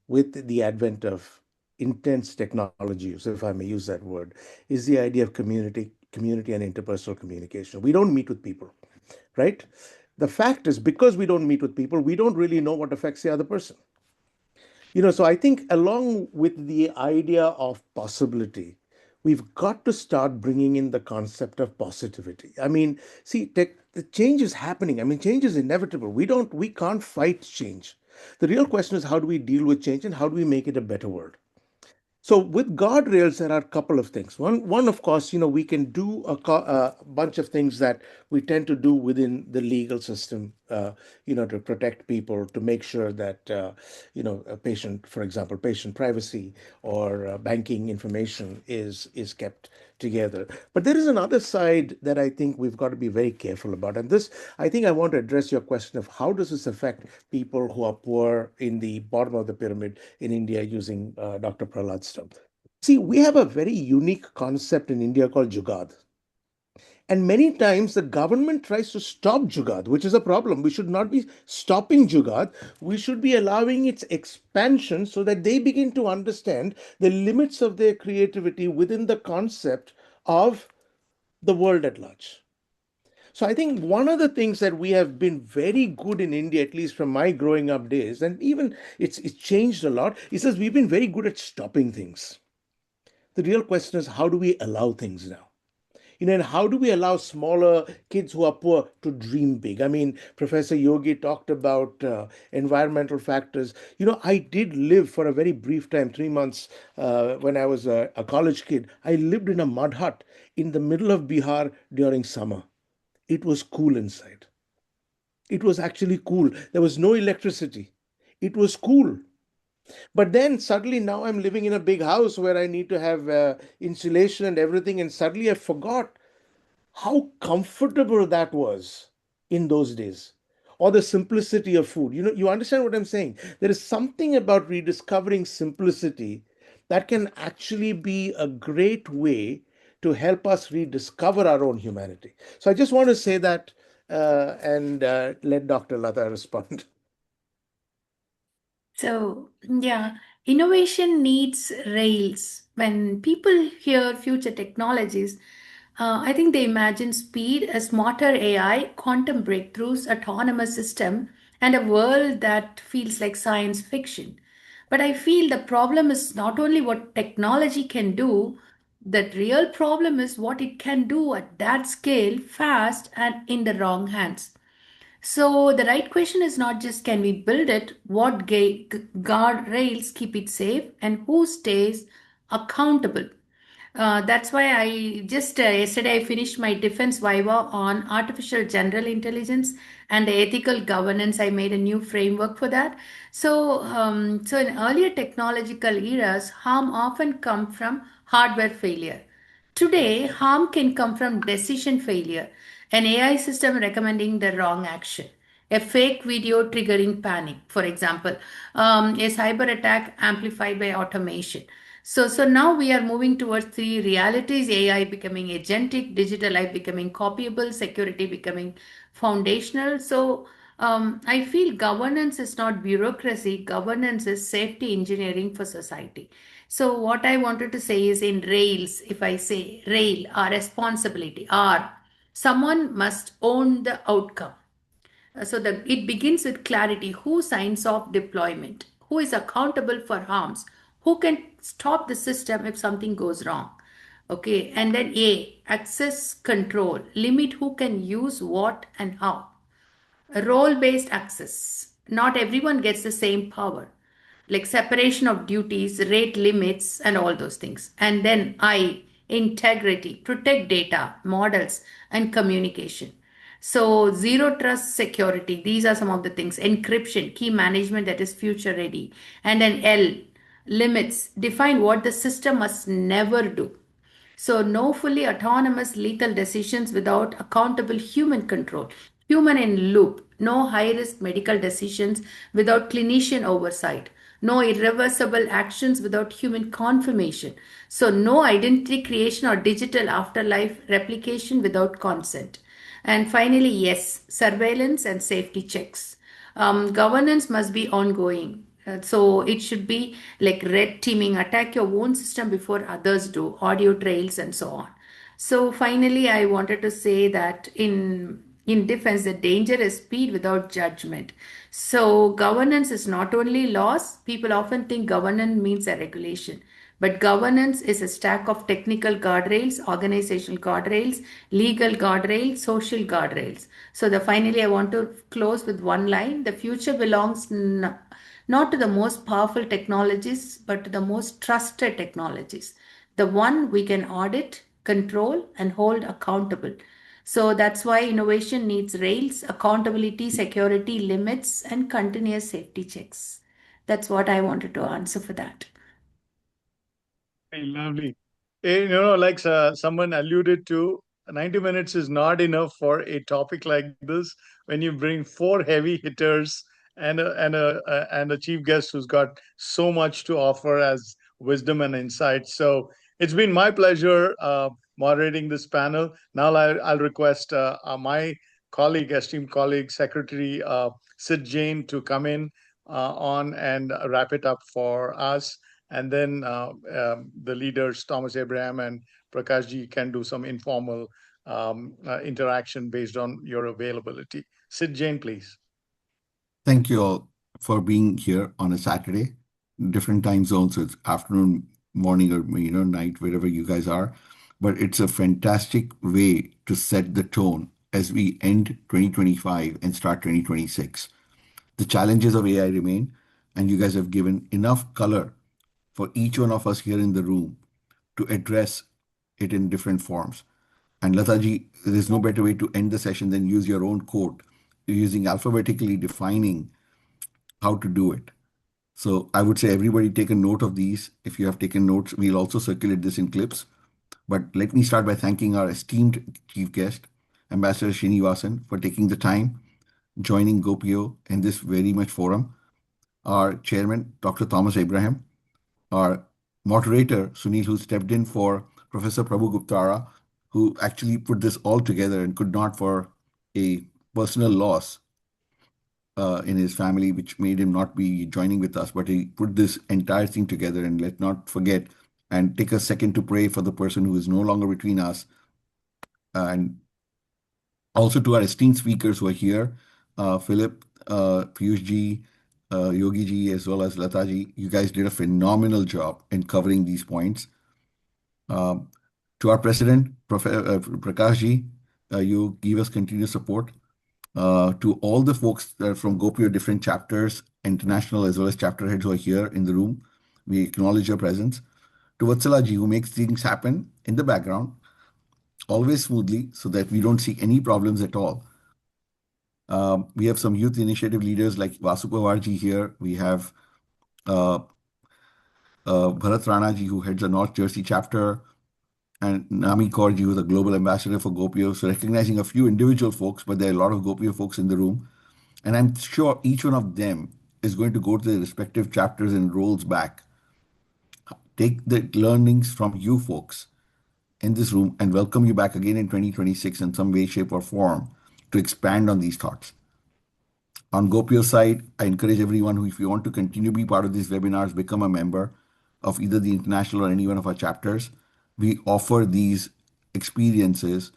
with the advent of intense technologies, if I may use that word, is the idea of community and interpersonal communication. We don't meet with people, right? The fact is, because we don't meet with people, we don't really know what affects the other person. So I think along with the idea of possibility, we've got to start bringing in the concept of positivity. I mean, see, the change is happening. I mean, change is inevitable. We can't fight change. The real question is, how do we deal with change and how do we make it a better world? So with guardrails, there are a couple of things. One, of course, we can do a bunch of things that we tend to do within the legal system to protect people, to make sure that, a patient, for example, patient privacy or banking information is kept together. But there is another side that I think we've got to be very careful about. And this, I think I want to address your question of how does this affect people who are poor in the bottom of the pyramid in India, using Dr. Prahlad's term. See, we have a very unique concept in India called Jugad. And many times the government tries to stop Jugad, which is a problem. We should not be stopping Jugad. We should be allowing its expansion so that they begin to understand the limits of their creativity within the concept of the world at large. So I think one of the things that we have been very good in India, at least from my growing up days, and even it's changed a lot, is that we've been very good at stopping things. The real question is, how do we allow things now? And how do we allow smaller kids who are poor to dream big? I mean, Professor Yogi talked about environmental factors. I did live for a very brief time, 3 months, when I was a college kid. I lived in a mud hut in the middle of Bihar during summer. It was cool inside. It was actually cool. There was no electricity. It was cool. But then suddenly now I'm living in a big house where I need to have insulation and everything. And suddenly I forgot how comfortable that was in those days, or the simplicity of food. You understand what I'm saying? There is something about rediscovering simplicity that can actually be a great way to help us rediscover our own humanity. So I just want to say that and let Dr. Lata respond. So, yeah, innovation needs rails. When people hear future technologies, I think they imagine speed, a smarter AI, quantum breakthroughs, autonomous system, and a world that feels like science fiction. But I feel the problem is not only what technology can do, the real problem is what it can do at that scale, fast, and in the wrong hands. So the right question is not just can we build it, what guardrails keep it safe, and who stays accountable. That's why I just yesterday I finished my defense viva on artificial general intelligence and the ethical governance. I made a new framework for that. So in earlier technological eras, harm often come from hardware failure. Today, harm can come from decision failure, an AI system recommending the wrong action, a fake video triggering panic, for example, a cyber attack amplified by automation. So now we are moving towards three realities: AI becoming agentic, digital life becoming copyable, security becoming foundational. So I feel governance is not bureaucracy, governance is safety engineering for society. So what I wanted to say is in rails, if I say rail, our responsibility, our someone must own the outcome. So it begins with clarity. Who signs off deployment? Who is accountable for harms? Who can stop the system if something goes wrong? Okay, and then A, access control, limit who can use what and how. Role based access. Not everyone gets the same power, like separation of duties, rate limits, and all those things. And then I, integrity, protect data, models, and communication. So, zero trust security, these are some of the things. Encryption, key management that is future ready. And then L, limits, define what the system must never do. So, no fully autonomous lethal decisions without accountable human control, human in loop, no high risk medical decisions without clinician oversight, no irreversible actions without human confirmation. So, no identity creation or digital afterlife replication without consent. And finally, yes, surveillance and safety checks. Governance must be ongoing. So it should be like red teaming, attack your own system before others do, audio trails and so on. So finally, I wanted to say that in defense, the danger is speed without judgment. So governance is not only laws. People often think governance means a regulation. But governance is a stack of technical guardrails, organizational guardrails, legal guardrails, social guardrails. So the finally I want to close with one line. The future belongs not to the most powerful technologies, but to the most trusted technologies. The one we can audit, control, and hold accountable. So that's why innovation needs rails, accountability, security, limits, and continuous safety checks. That's what I wanted to answer for that. Hey, lovely. Like someone alluded to, 90 minutes is not enough for a topic like this when you bring four heavy hitters and a chief guest who's got so much to offer as wisdom and insight. So it's been my pleasure moderating this panel. Now I'll request my colleague, esteemed colleague, Secretary Sid Jain, to come in on and wrap it up for us. And then the leaders, Thomas Abraham and Prakashji, can do some informal interaction based on your availability. Sid Jain, please. Thank you all for being here on a Saturday, different time zones, so it's afternoon, morning, or night, wherever you guys are. But it's a fantastic way to set the tone as we end 2025 and start 2026. The challenges of AI remain, and you guys have given enough color for each one of us here in the room to address it in different forms. And Lataji, there's no better way to end the session than use your own quote, using alphabetically defining how to do it. So I would say everybody take a note of these. If you have taken notes, we'll also circulate this in clips. But let me start by thanking our esteemed chief guest, Ambassador Srinivasan, for taking the time, joining GOPIO in this very much forum, our chairman, Dr. Thomas Abraham, our moderator, Sunil, who stepped in for Professor Prabhu Guptara, who actually put this all together and could not, for a personal loss in his family, which made him not be joining with us, but he put this entire thing together. And let's not forget and take a second to pray for the person who is no longer between us. And also to our esteemed speakers who are here, Philip, Piyush ji, Yogi ji, as well as Lata ji, you guys did a phenomenal job in covering these points. To our president, Prakash ji, you give us continuous support. To all the folks from GOPIO different chapters, international as well as chapter heads who are here in the room, we acknowledge your presence. To Vatsala ji, who makes things happen in the background, always smoothly, so that we don't see any problems at all. We have some youth initiative leaders like Vasu Pawar ji here. We have Bharat Rana ji, who heads the North Jersey chapter, and Nami Kaur ji, who is the global ambassador for GOPIO. So recognizing a few individual folks, but there are a lot of GOPIO folks in the room. And I'm sure each one of them is going to go to their respective chapters and rolls back. Take the learnings from you folks in this room and welcome you back again in 2026 in some way, shape, or form to expand on these thoughts. On GOPIO's side, I encourage everyone who, if you want to continue to be part of these webinars, become a member of either the international or any one of our chapters. We offer these experiences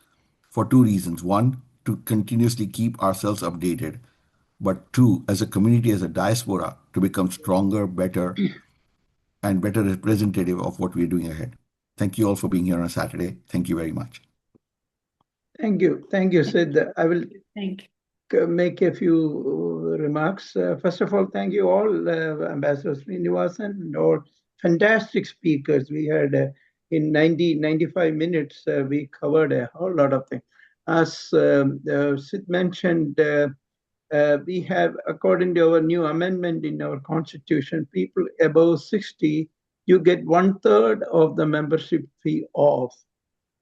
for two reasons. One, to continuously keep ourselves updated, but two, as a community, as a diaspora, to become stronger, better, and better representative of what we're doing ahead. Thank you all for being here on a Saturday. Thank you very much. Thank you. Thank you, Sid. I will Thank make a few remarks. First of all, thank you all, Ambassador Srinivasan, and all fantastic speakers. We had in 95 minutes, we covered a whole lot of things. As Sid mentioned, we have, according to our new amendment in our constitution, people above 60, you get 1/3 of the membership fee off.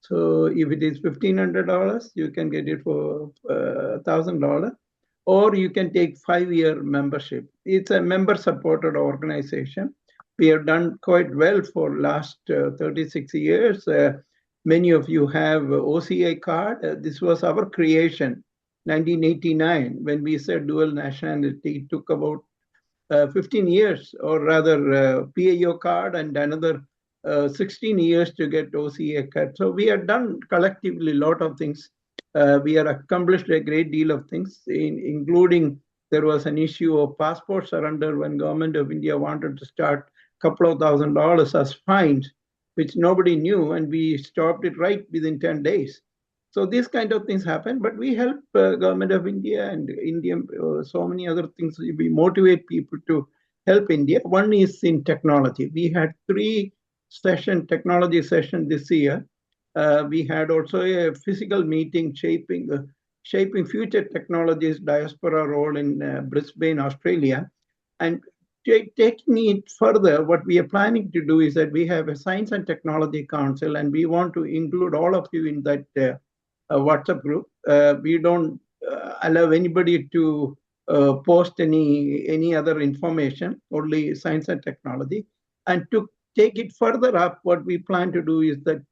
So if it is $1,500, you can get it for $1,000, or you can take 5-year membership. It's a member-supported organization. We have done quite well for last 36 years. Many of you have OCA card. This was our creation, 1989, when we said dual nationality. It took about 15 years, or rather PAO card, and another 16 years to get OCA card. So we have done collectively a lot of things. We have accomplished a great deal of things, including there was an issue of passport surrender when government of India wanted to start a couple of $1,000s as fines, which nobody knew, and we stopped it right within 10 days. So these kind of things happen, but we help government of India and Indian, so many other things. We motivate people to help India. One is in technology. We had 3 technology session this year. We had also a physical meeting shaping future technologies diaspora role in Brisbane, Australia. And taking it further, what we are planning to do is that we have a Science and Technology Council, and we want to include all of you in that WhatsApp group. We don't allow anybody to post any other information, only science and technology. And to take it further up, what we plan to do is that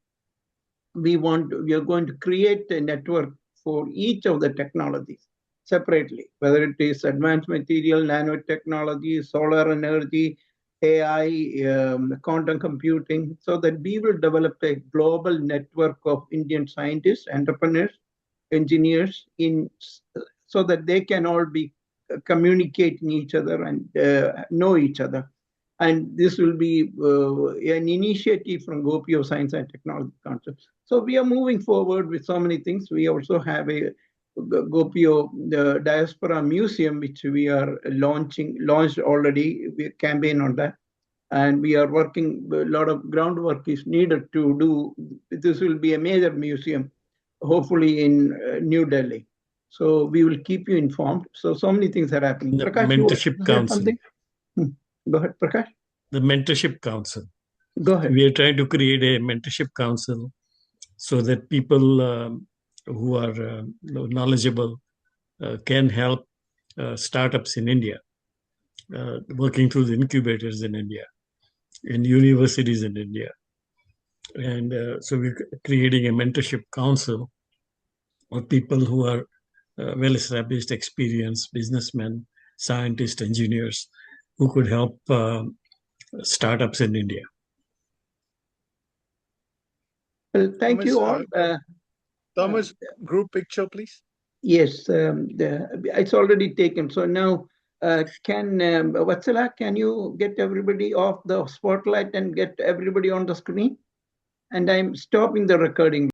we are going to create a network for each of the technologies separately, whether it is advanced material, nanotechnology, solar energy, AI, quantum computing, so that we will develop a global network of Indian scientists, entrepreneurs, engineers, so that they can all be communicating each other and know each other. And this will be an initiative from GOPIO Science and Technology Council. So we are moving forward with so many things. We also have a GOPIO the Diaspora Museum, which we are launched already. We campaign on that. And we are working, a lot of groundwork is needed to do. This will be a major museum, hopefully in New Delhi. So we will keep you informed. So many things are happening. The Prakash, Mentorship Council. Something? Go ahead, Prakash. The Mentorship Council. Go ahead. We are trying to create a mentorship council so that people who are knowledgeable can help startups in India, working through the incubators in India, in universities in India. And so we're creating a mentorship council of people who are well-established, experienced businessmen, scientists, engineers, who could help startups in India. Well, thank you all. Thomas, group picture, please. Yes, it's already taken. So now, Vatsala, can you get everybody off the spotlight and get everybody on the screen? And I'm stopping the recording.